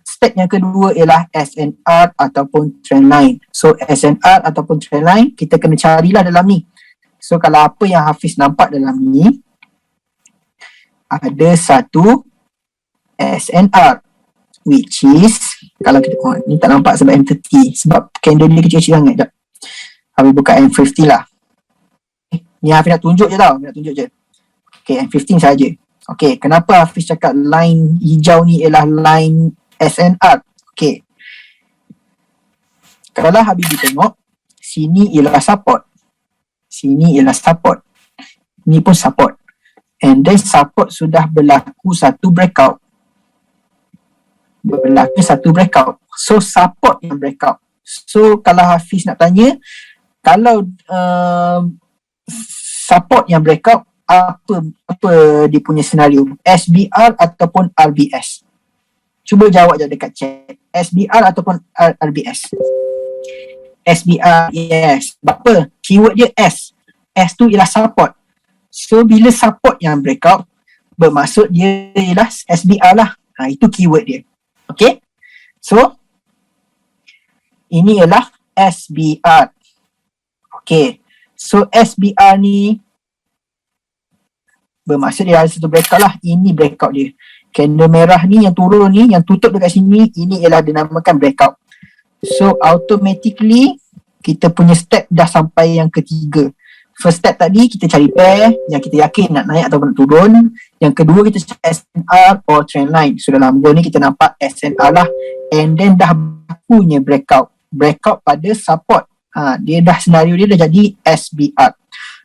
step yang kedua ialah SNR ataupun trendline. So SNR ataupun trendline kita kena carilah dalam ni. So kalau apa yang Hafiz nampak dalam ni, ada satu SNR which is, kalau kita ni tak nampak sebab M30, sebab candle dia kecil-kecil sangat. Sekejap, Hafiz buka M50 lah. Ni Hafiz nak tunjuk je. Okay, M15 saja. Okay, kenapa Hafiz cakap line hijau ni ialah line SNR? Okay, kalau Habibi tengok, sini ialah support, ni pun support, and then support sudah berlaku satu breakout, so support yang breakout. So kalau Hafiz nak tanya, kalau support yang breakout, apa dia punya senario, SBR ataupun RBS? Cuba jawab je dekat chat, SBR ataupun RBS? SBR, yes. Apa? Keyword dia S tu ialah support. So bila support yang breakout, bermaksud dia ialah SBR lah. Itu keyword dia. Okay, so ini ialah SBR. Okay, so SBR ni bermaksud dia ada satu breakout lah. Ini breakout dia. Candle merah ni yang turun ni, yang tutup dekat sini, ini ialah dinamakan breakout. So automatically kita punya step dah sampai yang ketiga. First step tadi kita cari pair yang kita yakin nak naik atau nak turun. Yang kedua kita cari SNR or trendline. So dalam goal ni kita nampak SNR lah. And then dah punya breakout pada support. Dia dah senario dia dah jadi SBR.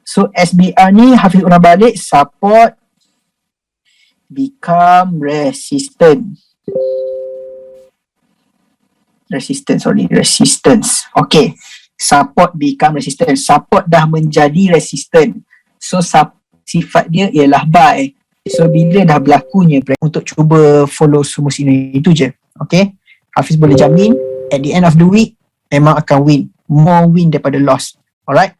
So SBR ni Hafiz ulang balik, support become resistance. Okay, support become resistance. Support dah menjadi resistance. So sifat dia ialah buy. So bila dah berlakunya untuk cuba follow semua sini itu je. Okay, Hafiz boleh jamin at the end of the week memang akan win. More win daripada loss. Alright.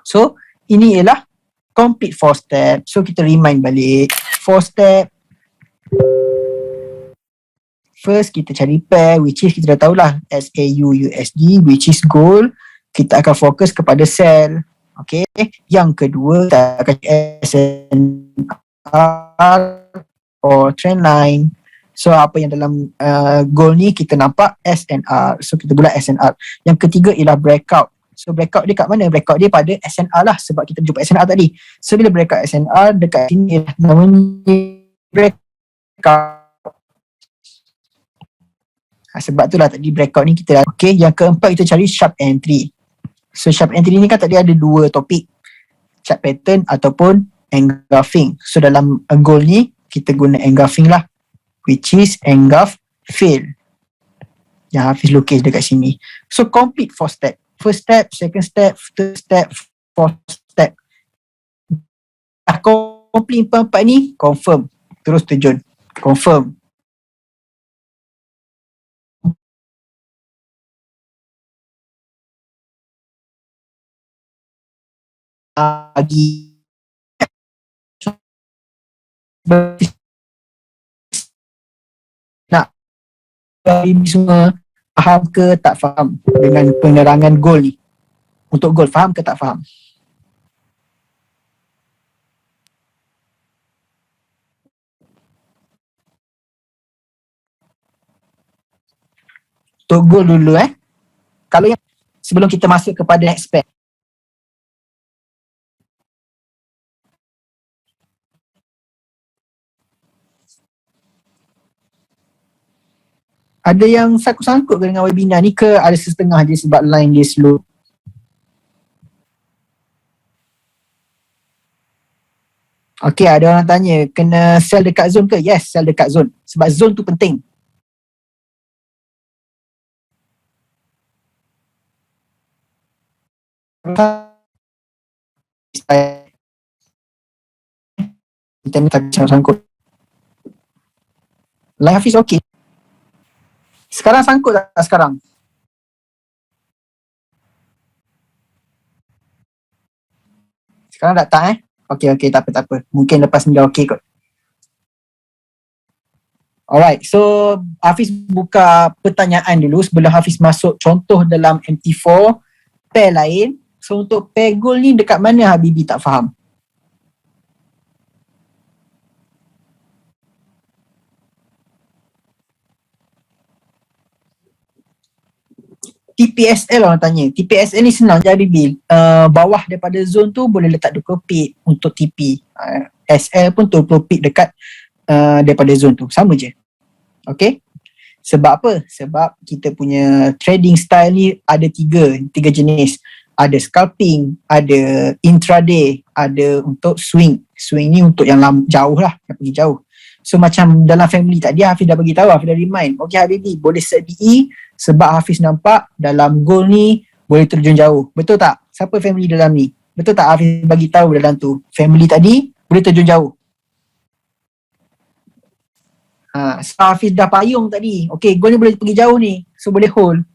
So ini ialah complete 4 step. So kita remind balik 4 step. First kita cari pair, which is kita dah tahulah SAUUSD, which is gold. Kita akan fokus kepada sell. Okay. Yang kedua kita akan SNR or trend line. So apa yang dalam gold ni kita nampak SNR. So kita bulat SNR. Yang ketiga ialah breakout. So breakout dia kat mana? Breakout dia pada SNR lah, sebab kita jumpa SNR tadi. So bila breakout SNR dekat sini namanya breakout. Sebab itulah tadi breakout ni kita dah. Okay, yang keempat kita cari sharp entry. So sharp entry ni kan tadi ada dua topik, chart pattern ataupun engulfing. So dalam gold ni kita guna engulfing lah, which is engulf fail yang Hafiz lukis dekat sini. So complete 4 step. First step, second step, third step, fourth step. Dah complete 4 ni, confirm, terus terjun, confirm. Bagi nak bagi semua faham ke tak faham dengan penerangan goal ni. Untuk goal, faham ke tak faham? Untuk goal dulu Kalau yang sebelum kita masuk kepada next step. Ada yang sangkut-sangkut dengan webinar ni ke ada setengah je sebab line dia slow? Okay, ada orang tanya kena sell dekat zone ke? Yes, sell dekat zone. Sebab zone tu penting. Internet tak sangkut. Line Hafiz okay. Sekarang sangkut tak sekarang? Sekarang tak Okay, tak apa. Mungkin lepas ni dah okay kot. Alright, so Hafiz buka pertanyaan dulu sebelum Hafiz masuk contoh dalam MT4 pair lain. So untuk pair gold ni dekat mana Habibi tak faham? TPSL orang tanya. TPSL ni senang je Habibi. Bawah daripada zone tu boleh letak 20 pip untuk TP. SL pun 20 pip dekat daripada zone tu. Sama je. Okay. Sebab apa? Sebab kita punya trading style ni ada tiga jenis. Ada scalping, ada intraday, ada untuk swing. Swing ni untuk yang jauh lah, yang pergi jauh. So macam dalam family tadi Hafiz dah bagi tahu, Hafiz dah remind. Okay Habibi, boleh set DE sebab Hafiz nampak dalam goal ni boleh terjun jauh. Betul tak? Siapa family dalam ni? Betul tak Hafiz bagi tahu dalam tu? Family tadi boleh terjun jauh. So Hafiz dah payung tadi. Okay, goal ni boleh pergi jauh ni. So boleh hold.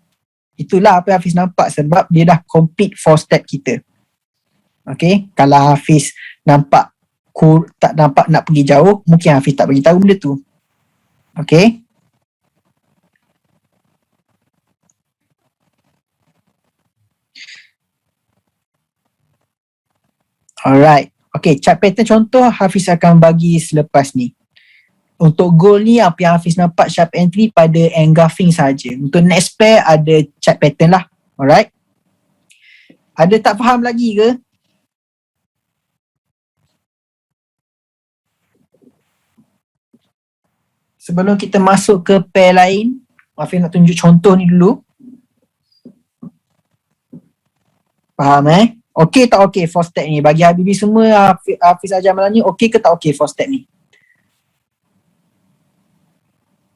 Itulah apa Hafiz nampak sebab dia dah complete 4 step kita. Okay, kalau Hafiz nampak tak nampak nak pergi jauh, mungkin Hafiz tak bagi tahu benda tu. Okay. Alright. Okay, chart pattern contoh Hafiz akan bagi selepas ni. Untuk goal ni apa yang Hafiz nampak sharp entry pada engulfing saja. Untuk next pair ada chart pattern lah. Alright. Ada tak faham lagi ke? Sebelum kita masuk ke pair lain, Hafiz nak tunjuk contoh ni dulu. Faham Okey tak okey 4 step ni? Bagi Habibi semua Hafiz ajar malam ni okey ke tak okey 4 step ni?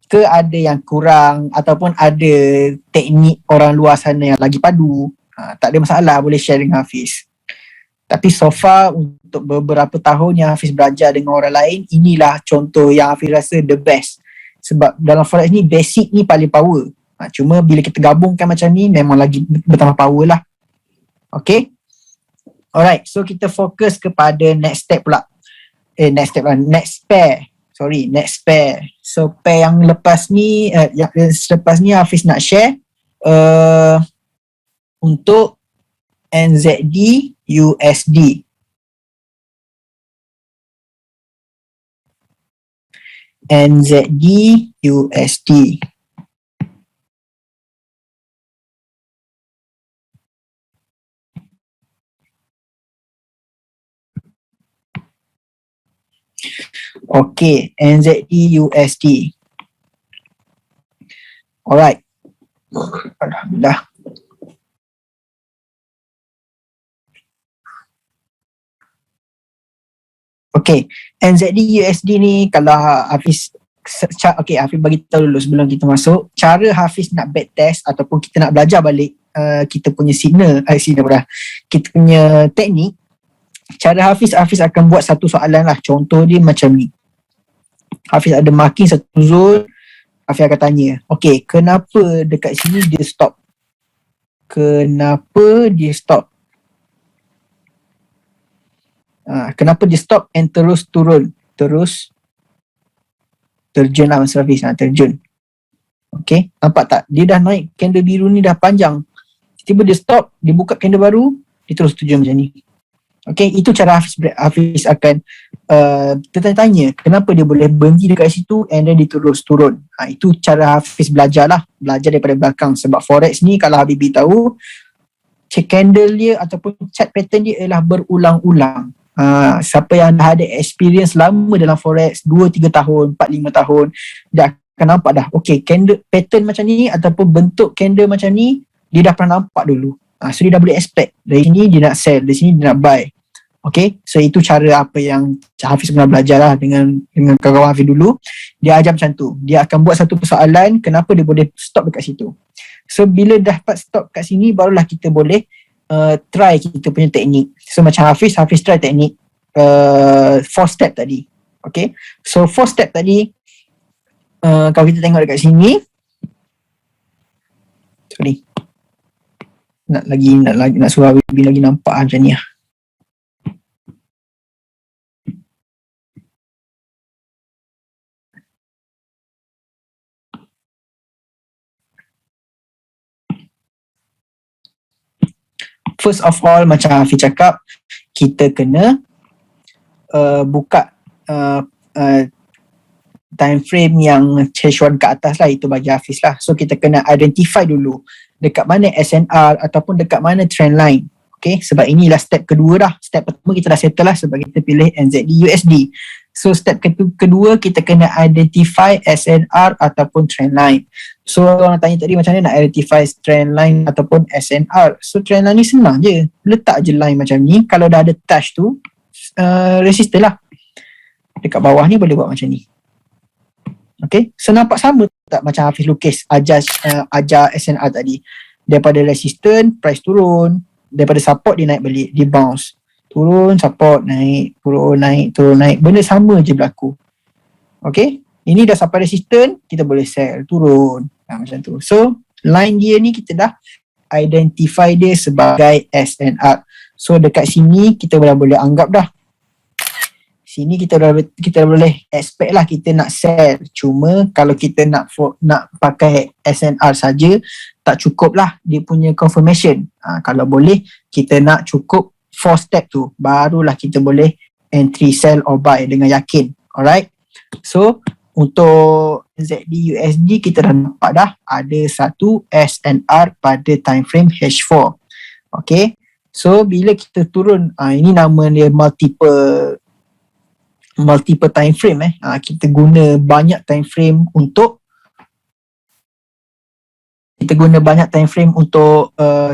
Ke ada yang kurang ataupun ada teknik orang luar sana yang lagi padu? Tak ada masalah, boleh share dengan Hafiz. Tapi so far untuk beberapa tahun yang Hafiz belajar dengan orang lain, inilah contoh yang Hafiz rasa the best. Sebab dalam forex ni basic ni paling power. Cuma bila kita gabungkan macam ni memang lagi bertambah power lah. Okay. Alright, so kita fokus kepada next step pula. Next pair. next pair. So pair yang lepas ni, yang selepas ni Hafiz nak share untuk NZD USD. NZD USD. Okay, NZD USD. Alright. Alhamdulillah. Okay, NZD USD ni kalau Hafiz, okay, Hafiz bagi tahu dulu sebelum kita masuk, cara Hafiz nak backtest ataupun kita nak belajar balik kita punya signal kita punya teknik. Cara Hafiz akan buat satu soalan lah. Contoh dia macam ni. Hafiz ada marking satu zone, Hafiz akan tanya, okay, kenapa dekat sini dia stop? Kenapa dia stop? Kenapa dia stop and terus turun? Terus terjun lah Mr. Hafiz, terjun. Okay, nampak tak? Dia dah naik candle biru ni dah panjang. Tiba dia stop, dia buka candle baru, dia terus terjun macam ni. Okay, itu cara Hafiz akan tanya kenapa dia boleh berhenti dekat situ and then dia terus turun. Itu cara Hafiz belajar lah. Belajar daripada belakang. Sebab forex ni kalau Habibi tahu, check candle dia ataupun chart pattern dia ialah berulang-ulang. Siapa yang dah ada experience lama dalam forex 2-3 tahun, 4-5 tahun, dia akan nampak dah, okay, candle pattern macam ni ataupun bentuk candle macam ni dia dah pernah nampak dulu. So dia dah boleh expect dari sini dia nak sell, dari sini dia nak buy. Okay, so itu cara apa yang Hafiz pernah belajar lah dengan kawan Hafiz dulu. Dia ajar macam tu, dia akan buat satu persoalan kenapa dia boleh stop dekat situ. So bila dapat stop kat sini, barulah kita boleh try kita punya teknik. So macam Hafiz try teknik 4 step tadi. Okay, so 4 step tadi, kalau kita tengok dekat sini, sorry, nak suruh Habibi lagi nampak macam ni lah. First of all, macam Hafiz cakap, kita kena buka time frame yang threshold ke atas lah, itu bagi Hafiz lah. So kita kena identify dulu dekat mana SNR ataupun dekat mana trend line. Okay, sebab inilah step kedua dah. Step pertama kita dah settle lah sebab kita pilih NZD USD. So step kedua kita kena identify SNR ataupun trend line. So orang tanya tadi macam mana nak identify trend line ataupun SNR. So trend line ni senang je, letak je line macam ni. Kalau dah ada touch tu, resistor lah. Dekat bawah ni boleh buat macam ni. Okay, so nampak sama tak macam Hafiz lukis ajar SNR tadi. Daripada resistance, price turun. Daripada support dia naik balik, dia bounce. Turun, support, naik, turun, naik, turun, naik. Benda sama je berlaku. Okay, ini dah sampai resistance, kita boleh sell, turun. Macam tu. So, line dia ni kita dah identify dia sebagai SNR. So, dekat sini kita dah boleh anggap dah. Sini kita boleh expect lah kita nak sell. Cuma kalau kita nak pakai SNR saja, tak cukup lah dia punya confirmation. Kalau boleh, kita nak cukup 4 step tu, barulah kita boleh entry, sell or buy dengan yakin. Alright. So untuk ZD USD kita dah nampak dah ada satu SNR pada time frame H4. Okay. So bila kita turun, ini nama dia multiple time frame. Kita guna banyak time frame untuk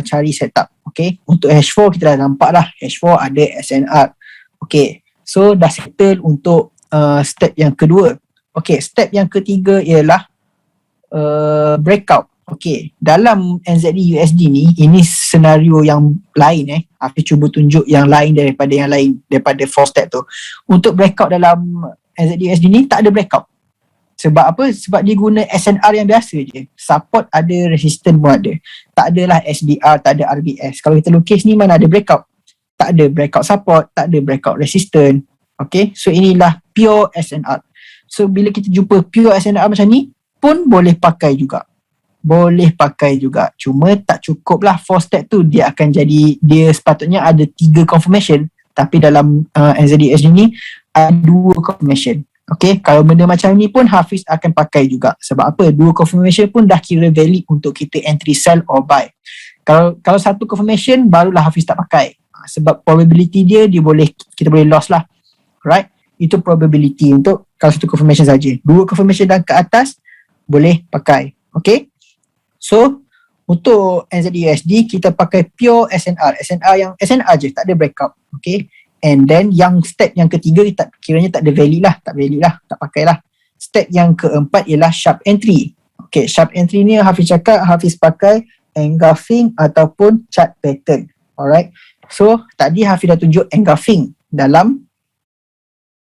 cari setup. Okay, untuk H4 kita dah nampak dah, H4 ada SNR. Okay, so dah settle untuk step yang kedua. Okay, step yang ketiga ialah breakout. Okay, dalam NZD USD ni, ini senario yang lain. Aku cuba tunjuk yang lain daripada 4 step tu. Untuk breakout dalam NZD USD ni tak ada breakout. Sebab apa? Sebab dia guna SNR yang biasa je. Support ada, resistance pun ada. Tak adalah SDR, tak ada RBS. Kalau kita lukis ni mana ada breakout? Tak ada breakout support, tak ada breakout resistance. Okay, so inilah pure SNR. So bila kita jumpa pure SNR macam ni pun boleh pakai juga. Cuma tak cukup lah 4 step tu. Dia akan jadi, dia sepatutnya ada 3 confirmation, tapi dalam NZDSD ni ada 2 confirmation. Okay, kalau benda macam ni pun Hafiz akan pakai juga. Sebab apa? 2 confirmation pun dah kira valid untuk kita entry sell or buy. Kalau 1 confirmation barulah Hafiz tak pakai. Sebab probability dia kita boleh loss lah. Right? Itu probability untuk kalau 1 confirmation saja. 2 confirmation dan ke atas boleh pakai. Okay? So untuk NZUSD kita pakai pure SNR. SNR yang SNR je, tak ada breakout. Okay? And then yang step yang ketiga kiranya tak ada value lah, tak pakai lah. Step yang keempat ialah sharp entry. Okay, sharp entry ni Hafiz cakap Hafiz pakai engulfing ataupun chart pattern. Alright. So tadi Hafiz dah tunjuk engulfing dalam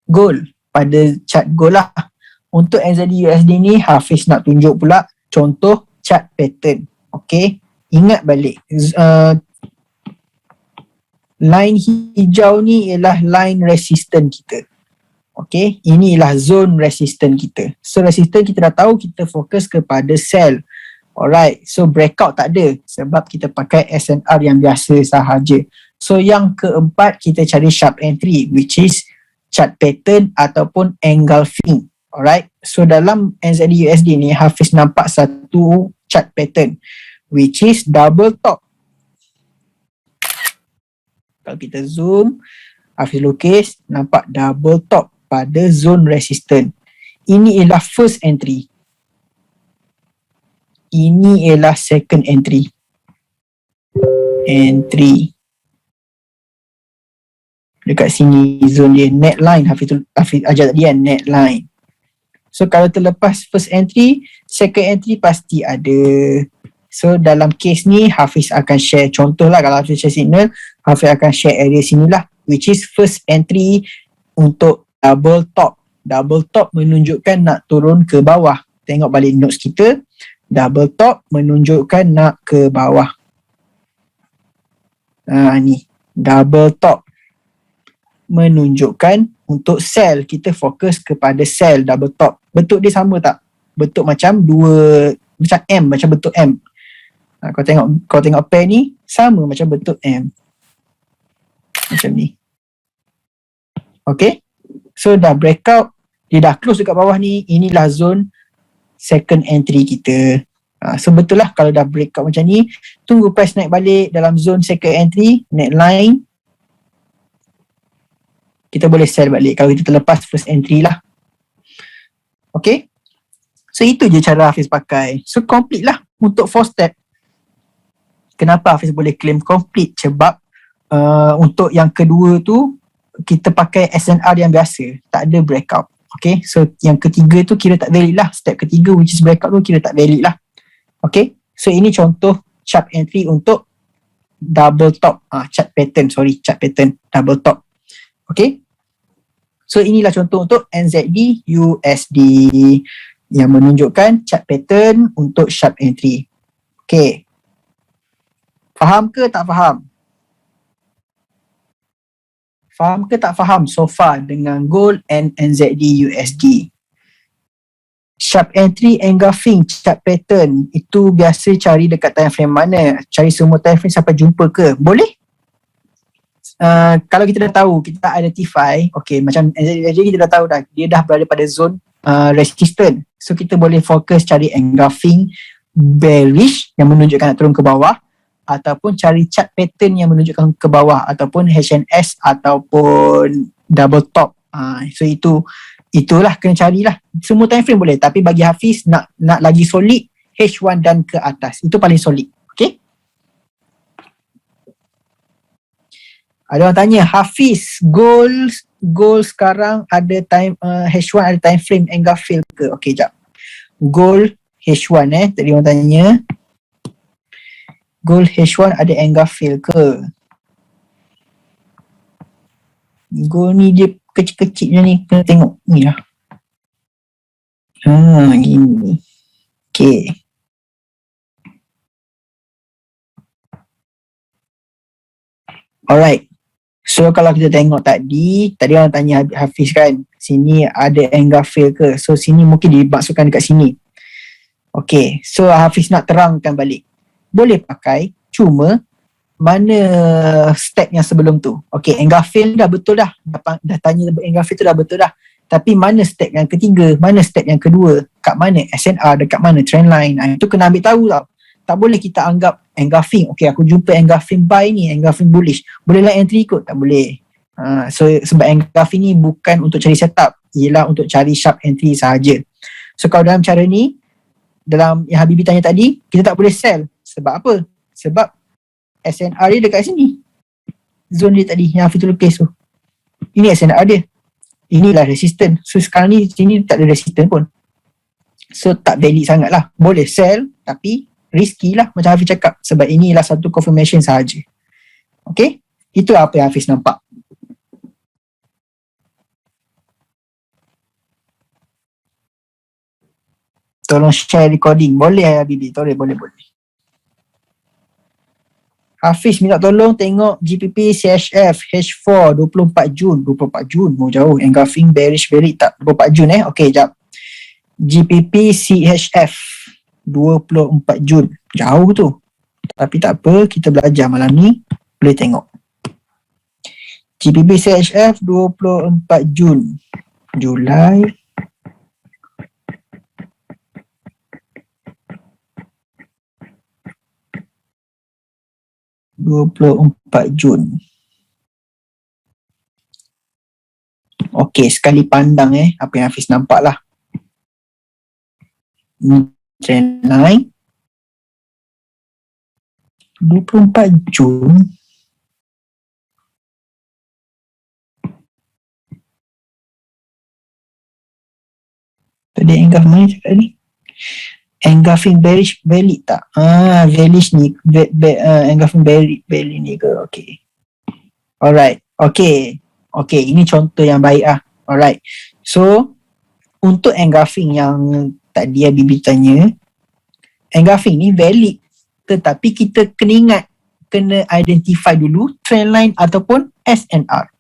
gold, pada chart gold lah. Untuk NZUSD ni Hafiz nak tunjuk pula contoh chart pattern. Okay, ingat balik line hijau ni ialah line resistance kita. Okay, ini ialah zone resistance kita. So resistance kita dah tahu, kita fokus kepada sell. Alright, so breakout tak ada sebab kita pakai SNR yang biasa sahaja. So yang keempat kita cari sharp entry, which is chart pattern ataupun engulfing. Alright, so dalam NZUSD ni Hafiz nampak satu chart pattern which is double top. Kalau kita zoom, Hafiz lukis, nampak double top pada zone resistance. Ini ialah first entry. Ini ialah second entry. Dekat sini zone dia, net line. Hafiz ajar tadi kan, net line. So kalau terlepas first entry, second entry pasti ada. So dalam case ni Hafiz akan share contoh lah. Kalau Hafiz share signal, Hafiz akan share area sini lah, which is first entry untuk double top. Double top menunjukkan nak turun ke bawah. Tengok balik notes kita, double top menunjukkan nak ke bawah. Ni double top menunjukkan untuk sell. Kita fokus kepada sell double top. Bentuk dia sama tak? Bentuk macam macam M, macam bentuk M. Kau tengok pair ni sama macam bentuk M. Macam ni. Okay. So dah breakout, dia dah close dekat bawah ni. Inilah zone second entry kita. So betul lah kalau dah breakout macam ni, tunggu price naik balik dalam zone second entry, net line, kita boleh sell balik kalau kita terlepas first entry lah. Okay. So itu je cara Hafiz pakai. So complete lah untuk 4 step. Kenapa Hafiz boleh claim complete? Sebab untuk yang kedua tu kita pakai SNR yang biasa, tak ada breakout. Okay, so yang ketiga tu kira tak valid lah. Step ketiga which is breakout tu kira tak valid lah. Okay, so ini contoh sharp entry untuk double top, chart pattern double top. Okay, so inilah contoh untuk NZD USD yang menunjukkan chart pattern untuk sharp entry. Okay, faham ke tak faham? Faham ke tak faham so far dengan gold and NZD USD? Sharp entry, engulfing, chart pattern itu biasa cari dekat time frame mana? Cari semua time frame sampai jumpa ke? Boleh? Kalau kita dah tahu, kita dah identify, okay, macam NZD kita dah tahu dah, dia dah berada pada zone resistance. So kita boleh fokus cari engulfing bearish yang menunjukkan nak turun ke bawah, ataupun cari chart pattern yang menunjukkan ke bawah, ataupun HNS ataupun double top. So itulah kena carilah. Semua time frame boleh, tapi bagi Hafiz nak lagi solid H1 dan ke atas. Itu paling solid. Okay? Ada orang tanya, Hafiz, gold sekarang ada time H1 ada time frame engulfing ke? Okay, jap. Gold H1 tadi orang tanya. Gold H1 ada engulfing ke? Gold ni dia kecil-kecil macam ni, kena tengok ni lah. Gini. Okay. Alright. So kalau kita tengok tadi orang tanya Hafiz kan, sini ada Engafail ke? So sini mungkin dimaksudkan dekat sini. Okay, so Hafiz nak terangkan balik. Boleh pakai, cuma mana step yang sebelum tu? Okay, Engafail dah betul dah. Dah tanya Engafail tu dah betul dah. Tapi mana step yang ketiga? Mana step yang kedua? Kat mana SNR? Dekat mana trendline? Itu kena ambil tahu tau. Tak boleh kita anggap engulfing. Okay, aku jumpa engulfing buy ni, engulfing bullish. Bolehlah entry ikut? Tak boleh. So sebab engulfing ni bukan untuk cari setup. Ialah untuk cari sharp entry sahaja. So kalau dalam cara ni, dalam yang Habibie tanya tadi, kita tak boleh sell. Sebab apa? Sebab SNR dia dekat sini. Zone dia tadi yang Hafiz lukis tu. Ini SNR dia. Inilah resistant. So sekarang ni sini tak ada resistant pun. So tak valid sangat lah. Boleh sell tapi risky lah macam Hafiz cakap. Sebab inilah satu confirmation sahaja. Okay? Itu apa yang Hafiz nampak. Tolong share recording. Boleh Habibie? Boleh. Hafiz minta tolong tengok GPP CHF H4 24 Jun. 24 Jun mau jauh. Engulfing bearish tak? 24 Jun Okay, jap. GPP CHF 24 Jun. Jauh tu. Tapi tak apa, kita belajar malam ni. Boleh tengok. GPP CHF 24 Jun. Julai. Jun. Okey, sekali pandang apa yang Hafiz nampak lah. Trend line 24 Jun. Tadi engulf mana cakap tadi? Engulfing bearish valid tak? Bearish ni engulfing valid ni ke? Okay. Alright. Okay, ini contoh yang baik lah. Alright. So untuk engulfing yang tadi Habibie tanya, engulfing ni valid, tetapi kita kena identify dulu trend line ataupun SNR.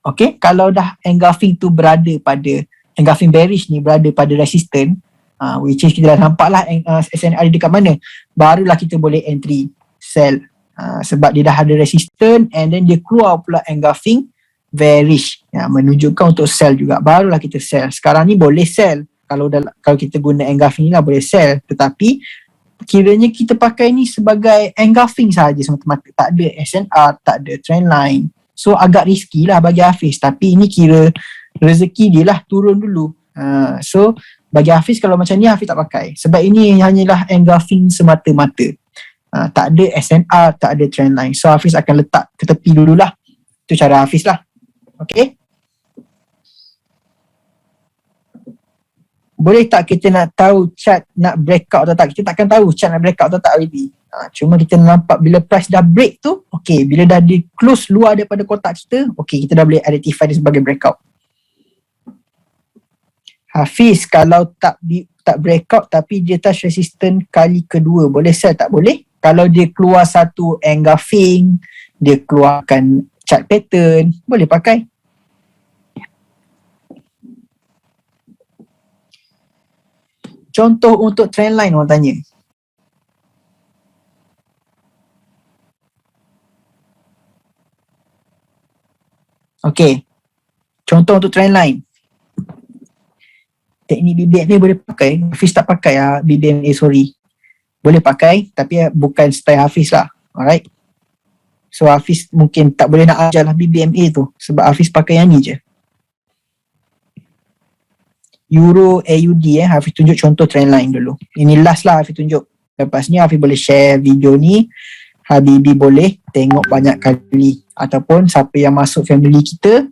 Okay, kalau dah engulfing tu berada pada engulfing bearish ni berada pada resistant, which is kita dah nampak lah SNR dekat mana, barulah kita boleh entry sell. Sebab dia dah ada resistant and then dia keluar pula engulfing bearish, menunjukkan untuk sell juga, barulah kita sell. Sekarang ni boleh sell kalau kita guna engulfing ni lah, boleh sell. Tetapi kiranya kita pakai ni sebagai engulfing sahaja semata-mata, tak ada SNR, tak ada trend line. So agak risky lah bagi Hafiz. Tapi ini kira rezeki dia lah turun dulu. So bagi Hafiz kalau macam ni Hafiz tak pakai. Sebab ini hanyalah engulfing semata-mata. Tak ada SNR, tak ada trend line. So Hafiz akan letak ke tepi dululah. Itu cara Hafiz lah. Okay. Boleh tak kita nak tahu chart nak breakout atau tak? Kita takkan tahu chart nak breakout atau tak already. Cuma kita nampak bila price dah break tu, okay, bila dah di close luar daripada kotak kita, okay, kita dah boleh identify dia sebagai breakout. Hafiz, kalau tak breakout tapi dia touch resistance kali kedua, boleh sell tak? Boleh. Kalau dia keluar satu engulfing, dia keluarkan chart pattern, boleh pakai. Contoh untuk trend line orang tanya. Okay. Contoh untuk trend line. Teknik BBMA boleh pakai. Hafiz tak pakai BBMA, sorry. Boleh pakai tapi bukan style Hafiz lah. Alright. So Hafiz mungkin tak boleh nak ajar lah BBMA tu. Sebab Hafiz pakai yang ni je. Euro AUD Hafiz tunjuk contoh trend line dulu. Ini last lah Hafiz tunjuk. Lepas ni Hafiz boleh share video ni. Habibie boleh tengok banyak kali. Ataupun siapa yang masuk family kita,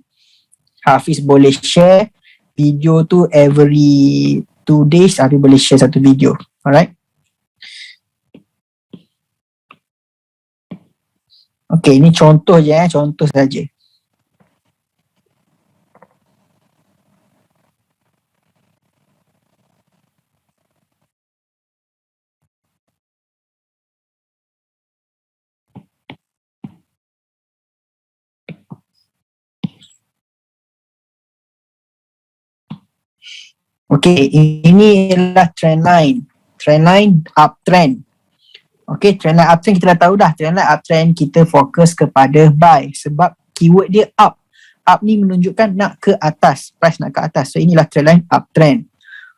Hafiz boleh share video tu every 2 days. Hafiz boleh share satu video. Alright. Okay, ini contoh je contoh saja. Okay, ini adalah trend line. Trend line uptrend. Okay, trend line uptrend kita dah tahu dah. Trend line uptrend kita fokus kepada buy sebab keyword dia up. Up ni menunjukkan nak ke atas, price nak ke atas. So inilah trend line uptrend.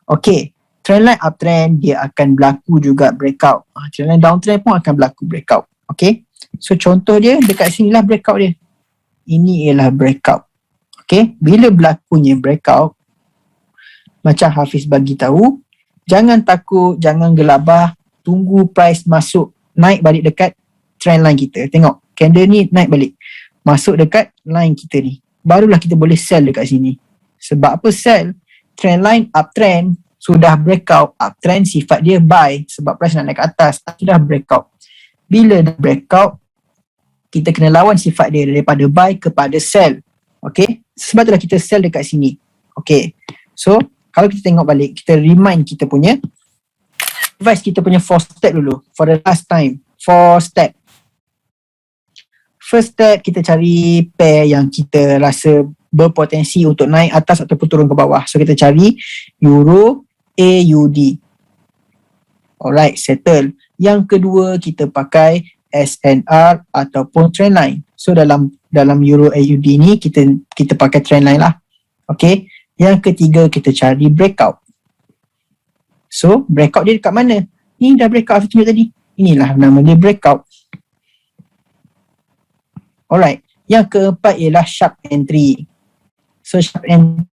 Okay, trend line uptrend dia akan berlaku juga breakout. Trend line downtrend pun akan berlaku breakout. Okay, so contoh dia dekat sini lah breakout dia. Ini ialah breakout. Okay, bila berlakunya breakout, macam Hafiz bagi tahu, jangan takut, jangan gelabah, tunggu price masuk, naik balik dekat trend line kita. Tengok, candle ni naik balik, masuk dekat line kita ni. Barulah kita boleh sell dekat sini. Sebab apa sell? Trend line uptrend, sudah breakout, uptrend sifat dia buy sebab price nak naik ke atas, sudah breakout. Bila dah breakout, kita kena lawan sifat dia daripada buy kepada sell. Okay, sebab itulah kita sell dekat sini. Okay, so kalau kita tengok balik, kita remind kita punya advice, kita punya 4 step dulu. For the last time, 4 step. First step, kita cari pair yang kita rasa berpotensi untuk naik atas ataupun turun ke bawah. So kita cari Euro AUD. Alright, settle. Yang kedua, kita pakai SNR ataupun trendline. So dalam Euro AUD ni kita pakai trendline lah. Okay. Yang ketiga, kita cari breakout. So breakout dia dekat mana? Ni dah breakout aku tunjuk tadi. Inilah nama dia breakout. Alright. Yang keempat ialah sharp entry. So sharp entry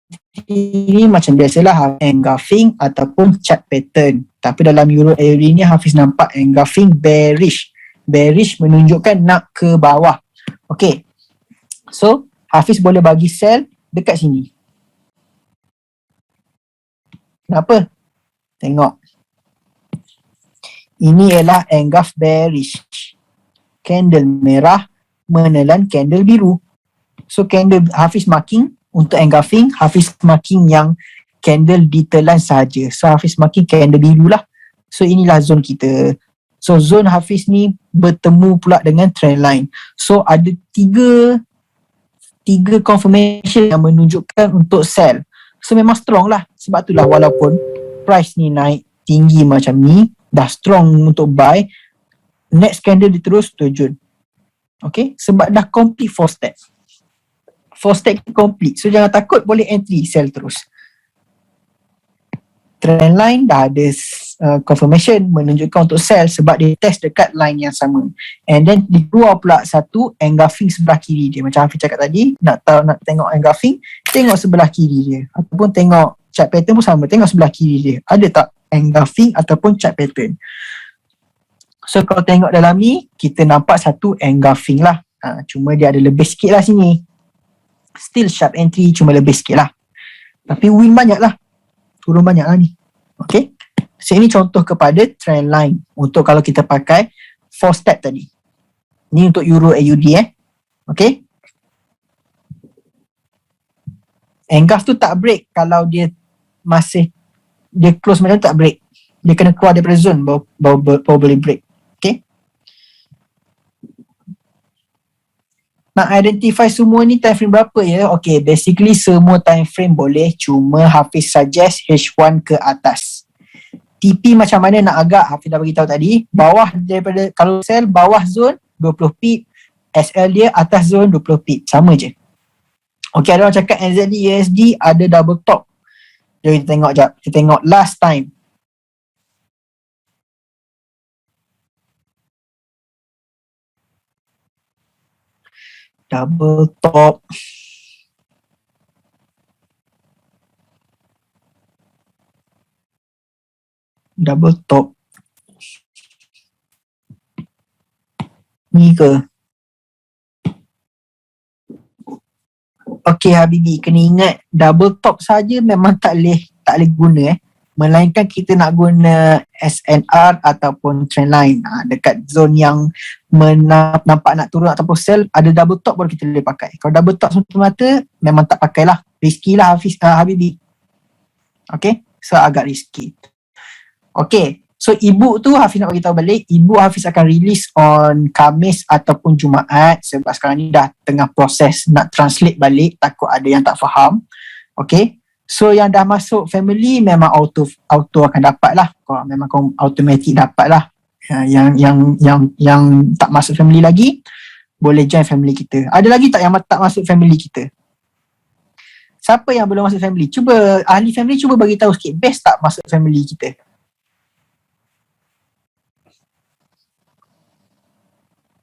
ni macam biasalah engulfing ataupun chart pattern. Tapi dalam Euro AUD ni Hafiz nampak engulfing bearish. Bearish menunjukkan nak ke bawah. Okay. So Hafiz boleh bagi sell dekat sini. Kenapa? Tengok. Ini ialah engulf bearish. Candle merah menelan candle biru. So candle Hafiz marking untuk engulfing, Hafiz marking yang candle ditelan sahaja. So Hafiz marking candle biru lah. So inilah zone kita. So zone Hafiz ni bertemu pula dengan trend line. So ada tiga confirmation yang menunjukkan untuk sell. So memang strong lah. Sebab itulah walaupun price ni naik tinggi macam ni, dah strong untuk buy, next candle dia terus terjun. Okay, sebab dah complete 4 step. 4 step complete. So jangan takut, boleh entry, sell terus. Trend line dah ada confirmation menunjukkan untuk sell sebab dia test dekat line yang sama. And then dikeluar pula satu engulfing sebelah kiri dia. Macam Hafiz cakap tadi, nak tengok engulfing, tengok sebelah kiri dia. Ataupun tengok chart pattern pun sama, tengok sebelah kiri dia. Ada tak engulfing ataupun chart pattern. So kalau tengok dalam ni, kita nampak satu engulfing lah. Cuma dia ada lebih sikit lah sini. Still sharp entry, cuma lebih sikit lah. Tapi win banyak lah. Turun banyak lah ni. Okay. So ini contoh kepada trend line untuk kalau kita pakai 4 step tadi. Ni untuk Euro AUD Okay. Engulf tu tak break kalau dia masih, dia close macam tak break. Dia kena keluar daripada zone baru boleh break. Okay. Nak identify semua ni time frame berapa ya? Okay, basically semua time frame boleh, cuma Hafiz suggest H1 ke atas. TP macam mana nak agak, Hafiz dah beritahu tadi. Bawah daripada, kalau sell bawah zone 20 pip, SL dia atas zone 20 pip, sama je. Okay, ada orang cakap NZD USD ada double top. Jom kita tengok sekejap. Kita tengok last time. Double top. Double top. Ni ke? Okay Habibi, kena ingat double top saja memang tak boleh guna melainkan kita nak guna SNR ataupun trendline. Dekat zone yang nampak nak turun ataupun sell, ada double top baru kita boleh pakai. Kalau double top semata-mata memang tak pakailah, risky lah Habibi. Okay, so agak risky. Okay, so ibu tu Hafiz nak bagi tahu balik, ibu Hafiz akan release on Khamis ataupun Jumaat sebab sekarang ni dah tengah proses nak translate balik, takut ada yang tak faham. Okay, So yang dah masuk family memang auto akan dapat lah. Kau memang kau automatic dapat lah. Yang tak masuk family lagi boleh join family kita. Ada lagi tak yang tak masuk family kita? Siapa yang belum masuk family? Cuba ahli family cuba bagi tahu sikit, best tak masuk family kita?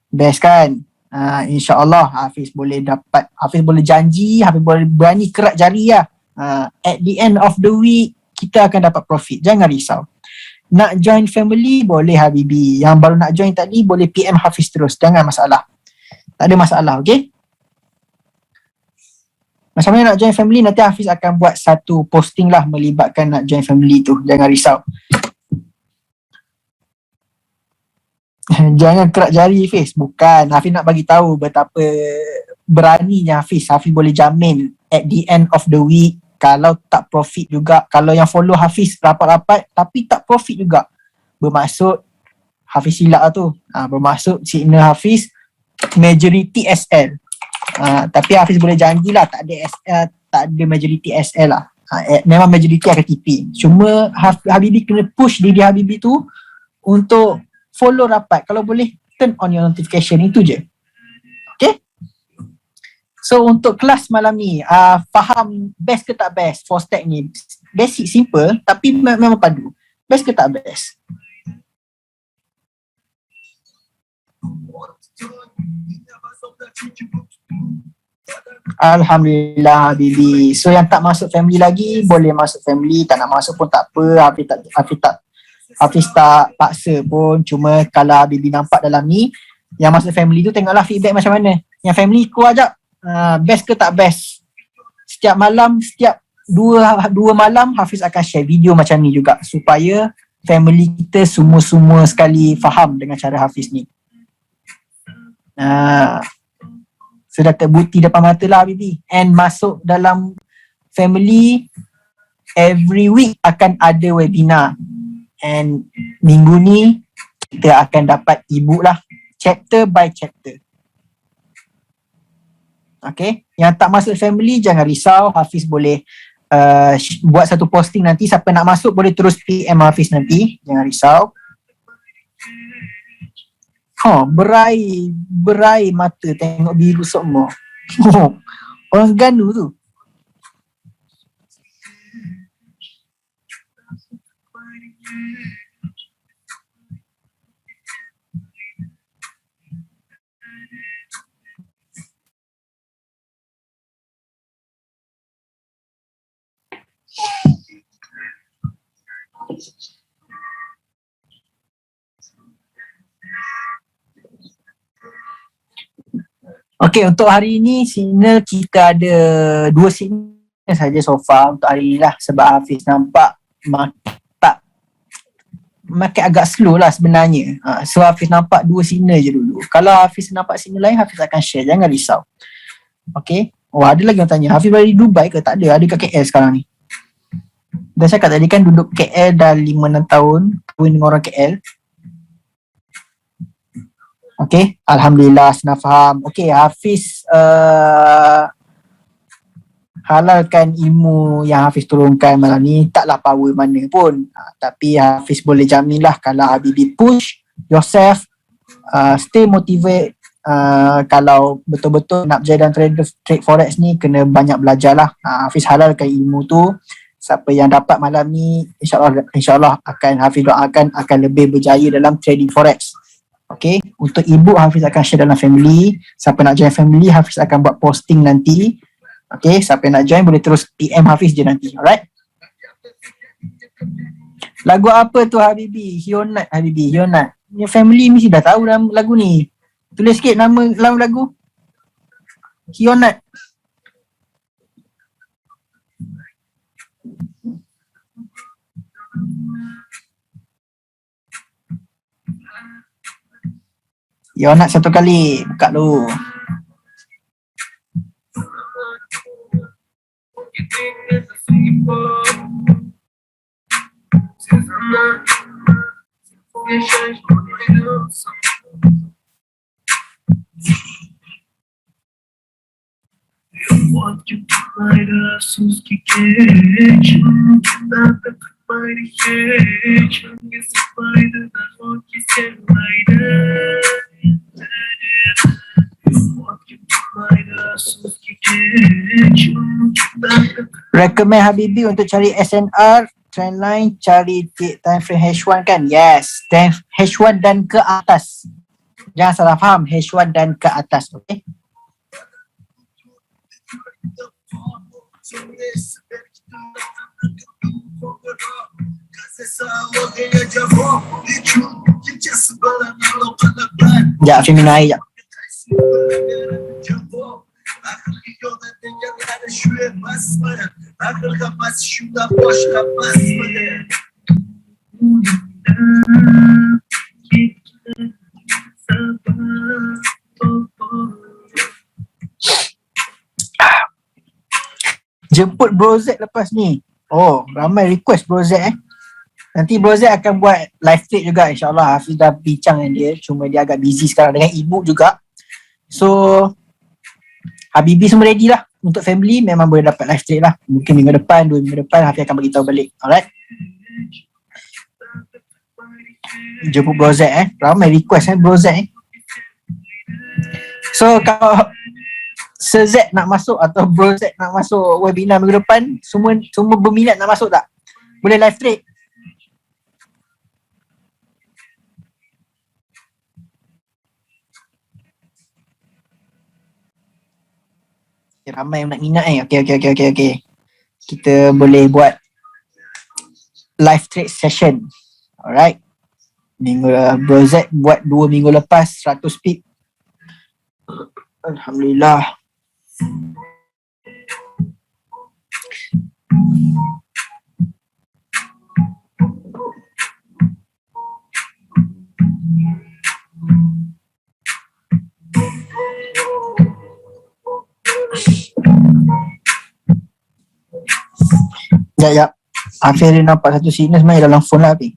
Best kan? InsyaAllah Hafiz boleh dapat, Hafiz boleh janji, Hafiz boleh berani kerak jari lah. At the end of the week kita akan dapat profit. Jangan risau. Nak join family boleh Habibi. Yang baru nak join tadi boleh PM Hafiz terus. Jangan masalah. Tak ada masalah, okay? Macam mana nak join family, nanti Hafiz akan buat satu posting lah melibatkan nak join family tu. Jangan risau. Jangan kerak jari Hafiz. Bukan. Hafiz nak bagi tahu betapa beraninya Hafiz. Hafiz boleh jamin at the end of the week, kalau tak profit juga, kalau yang follow Hafiz rapat-rapat tapi tak profit juga, bermaksud Hafiz silap lah tu. Bermaksud signal Hafiz majority SL. Tapi Hafiz boleh janjilah tak ada SL, tak ada majority SL lah. Memang majority akan TP. Cuma Habibi kena push diri Habibi tu untuk follow rapat. Kalau boleh turn on your notification, itu je. Okay? So untuk kelas malam ni, faham best ke tak best for stack ni? Basic, simple tapi memang padu. Best ke tak best? Alhamdulillah Habibi. So yang tak masuk family lagi boleh masuk family, tak nak masuk pun tak apa. Hafiz tak paksa pun. Cuma kalau Habibi nampak dalam ni yang masuk family tu, tengoklah feedback macam mana. Yang family keluar jap, best ke tak best. Setiap malam, setiap dua malam Hafiz akan share video macam ni juga, supaya family kita semua sekali faham dengan cara Hafiz ni. Sudah terbukti depan mata lah Habibi. And masuk dalam family, every week akan ada webinar. And minggu ni kita akan dapat ebook lah, chapter by chapter. Okay, yang tak masuk family jangan risau. Hafiz boleh buat satu posting nanti. Siapa nak masuk boleh terus PM Hafiz nanti. Jangan risau. Berai mata tengok biru semua. Orang ganu tu. Okay, untuk hari ini signal kita ada 2 signal saja so far untuk hari ni lah. Sebab Hafiz nampak makin agak slow lah sebenarnya. So Hafiz nampak 2 signal je dulu. Kalau Hafiz nampak signal lain, Hafiz akan share. Jangan risau. Okay. Ada lagi yang tanya, Hafiz balik Dubai ke? Tak ada. Ada kat KL sekarang ni. Dah cakap tadi kan duduk KL dah 5-6 tahun. Kahwin dengan orang KL. Okay, Alhamdulillah, senang faham. Okay, Hafiz halalkan ilmu yang Hafiz turunkan malam ni. Taklah power mana pun, tapi Hafiz boleh jamin lah kalau Habibi push yourself, stay motivate. Kalau betul-betul nak berjaya dalam trade forex ni, kena banyak belajar lah. Hafiz halalkan ilmu tu. Siapa yang dapat malam ni, insyaAllah akan Hafiz doakan akan lebih berjaya dalam trading forex. Okay, untuk ebook Hafiz akan share dalam family. Siapa nak join family, Hafiz akan buat posting nanti. Okay, siapa nak join boleh terus PM Hafiz je nanti. Alright. Lagu apa tu Habibi? Hionat Habibi, Hionat. Ni family mesti dah tahu dalam lagu ni. Tulis sikit nama lagu. Hionat. Hionat satu kali. Buka dulu. Recommend Habibi untuk cari SNR trendline, cari time frame H1 kan? Yes, time H1 dan ke atas. Jangan salah faham, H1 dan ke atas, okay? Ya, Afi minum air sekejap. Jemput Bro Z lepas ni. Oh, ramai request Bro Z Nanti Bro Z akan buat live trade juga, insyaAllah. Hafiz dah bincang dengan dia, cuma dia agak busy sekarang dengan ibu juga. So Habibi semua ready lah untuk family, memang boleh dapat live trade lah. Mungkin minggu depan, 2 minggu depan Hafiz akan beritahu balik. Alright, jemput Bro Z ramai request Bro Z So kalau Sir Z nak masuk atau Bro Z nak masuk webinar minggu depan, semua berminat nak masuk tak? Boleh live trade. Ramai yang nak minat Okay. Kita boleh buat live trade session. Alright. Minggu Bro Z buat 2 minggu lepas 100 pip. Alhamdulillah. Ya. Hafiz ada nampak satu signal sebenarnya dalam phone lah Hafiz.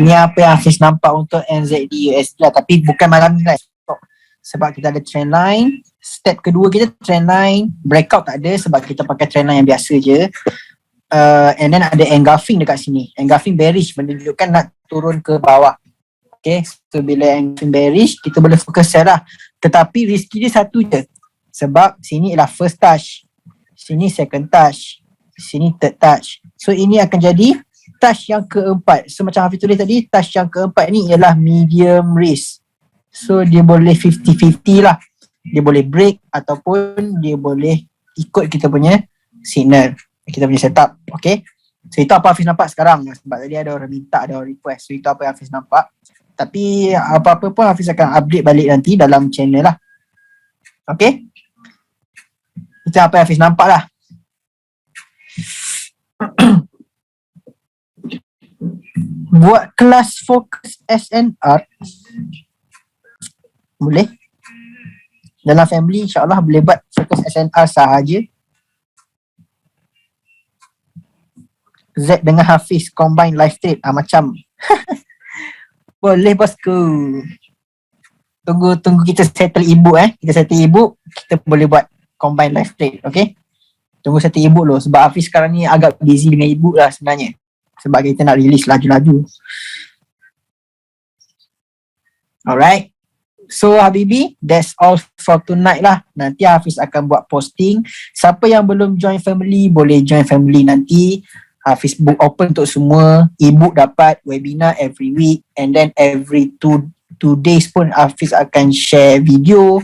Ni apa yang Hafiz nampak untuk NZD USD lah, tapi bukan malam ni lah. Sebab kita ada trend line. Step kedua kita trend line, breakout tak ada sebab kita pakai trend line yang biasa je. And then ada engulfing dekat sini. Engulfing bearish menunjukkan nak turun ke bawah. Okay, so bila engulfing bearish kita boleh fokus sell lah. Tetapi risky dia satu je. Sebab sini ialah first touch, sini second touch, sini third touch. So ini akan jadi touch yang keempat. So macam Hafiz tulis tadi, touch yang keempat ni ialah medium risk. So dia boleh 50-50 lah. Dia boleh break ataupun dia boleh ikut kita punya signal, kita punya setup. Okay, so itu apa Hafiz nampak sekarang. Sebab tadi ada orang minta, ada orang request. So itu apa yang Hafiz nampak. Tapi apa-apa pun Hafiz akan update balik nanti dalam channel lah. Okay, itu apa yang Hafiz nampak lah. buat kelas fokus SNR boleh. Dalam family insyaAllah boleh buat fokus SNR sahaja. Z dengan Hafiz combine live trade macam boleh bosku. Tunggu kita settle ibu kita settle ibu, kita boleh buat combine live trade. Okay, tunggu settle ibu dulu sebab Hafiz sekarang ni agak busy dengan ibu lah sebenarnya, sebab kita nak release laju-laju. Alright, so Habibi, that's all for tonight lah. Nanti Hafiz akan buat posting. Siapa yang belum join family boleh join family nanti. Hafiz book open untuk semua. E-book dapat webinar every week, and then every two days pun Hafiz akan share video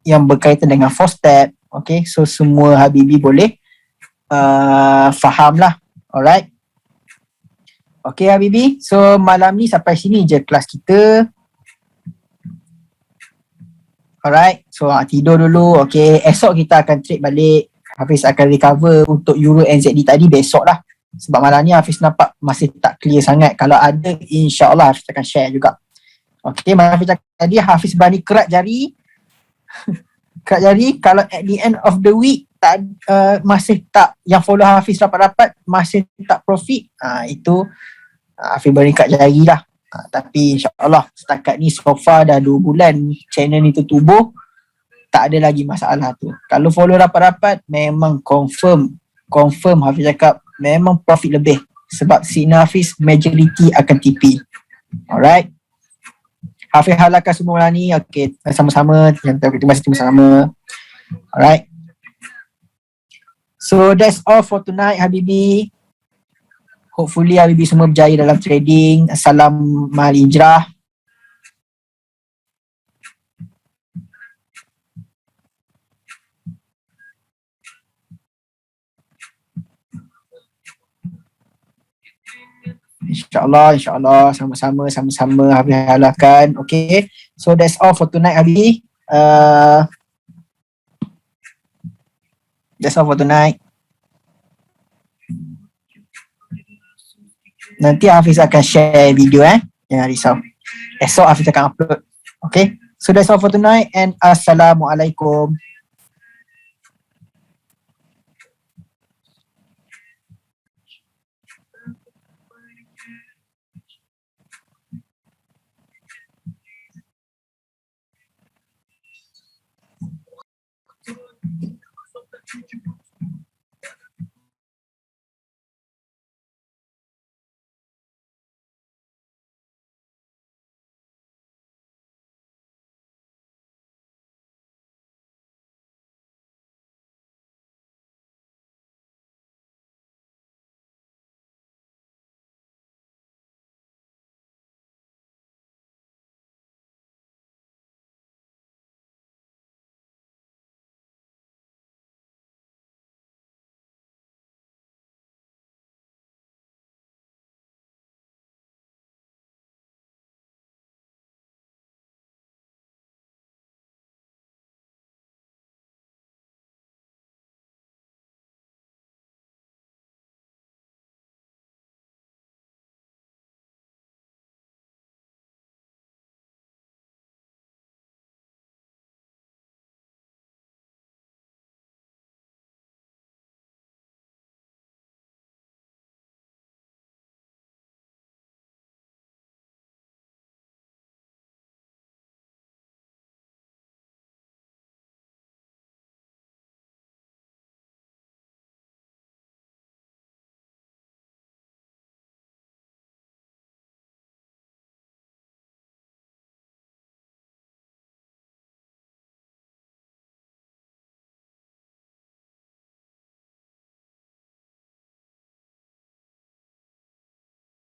yang berkaitan dengan 4 step. Okay, so semua Habibi boleh faham lah. Alright, okay Habibi, so malam ni sampai sini je kelas kita. Alright, so tidur dulu. Okay, esok kita akan trade balik. Hafiz akan recover untuk Euro NZD tadi besok lah, sebab malam ni Hafiz nampak masih tak clear sangat. Kalau ada insyaAllah Hafiz akan share juga. Okay, malam Hafiz cakap tadi Hafiz berani kerat jari. Kerat jari, kalau at the end of the week masih tak, yang follow Hafiz rapat-rapat masih tak profit, itu Hafiz berani kerat jari lah. Tapi insyaAllah setakat ni so far dah 2 bulan channel ni tertubuh, tak ada lagi masalah tu. Kalau follow rapat-rapat memang confirm Hafiz cakap memang profit lebih, sebab signal Hafiz majority akan TP. Alright, Hafiz halalkan semua malam ni. Okay, sama-sama, kita masih sama-sama. Alright, so that's all for tonight Habibi. Hopefully Habibi semua berjaya dalam trading. Salam mahal hijrah. InsyaAllah sama-sama Habibi halalkan. Okay, so that's all for tonight Habibi. That's all for tonight. Nanti Hafiz akan share video jangan risau. Esok Hafiz akan upload. Okay, so that's all for tonight and Assalamualaikum.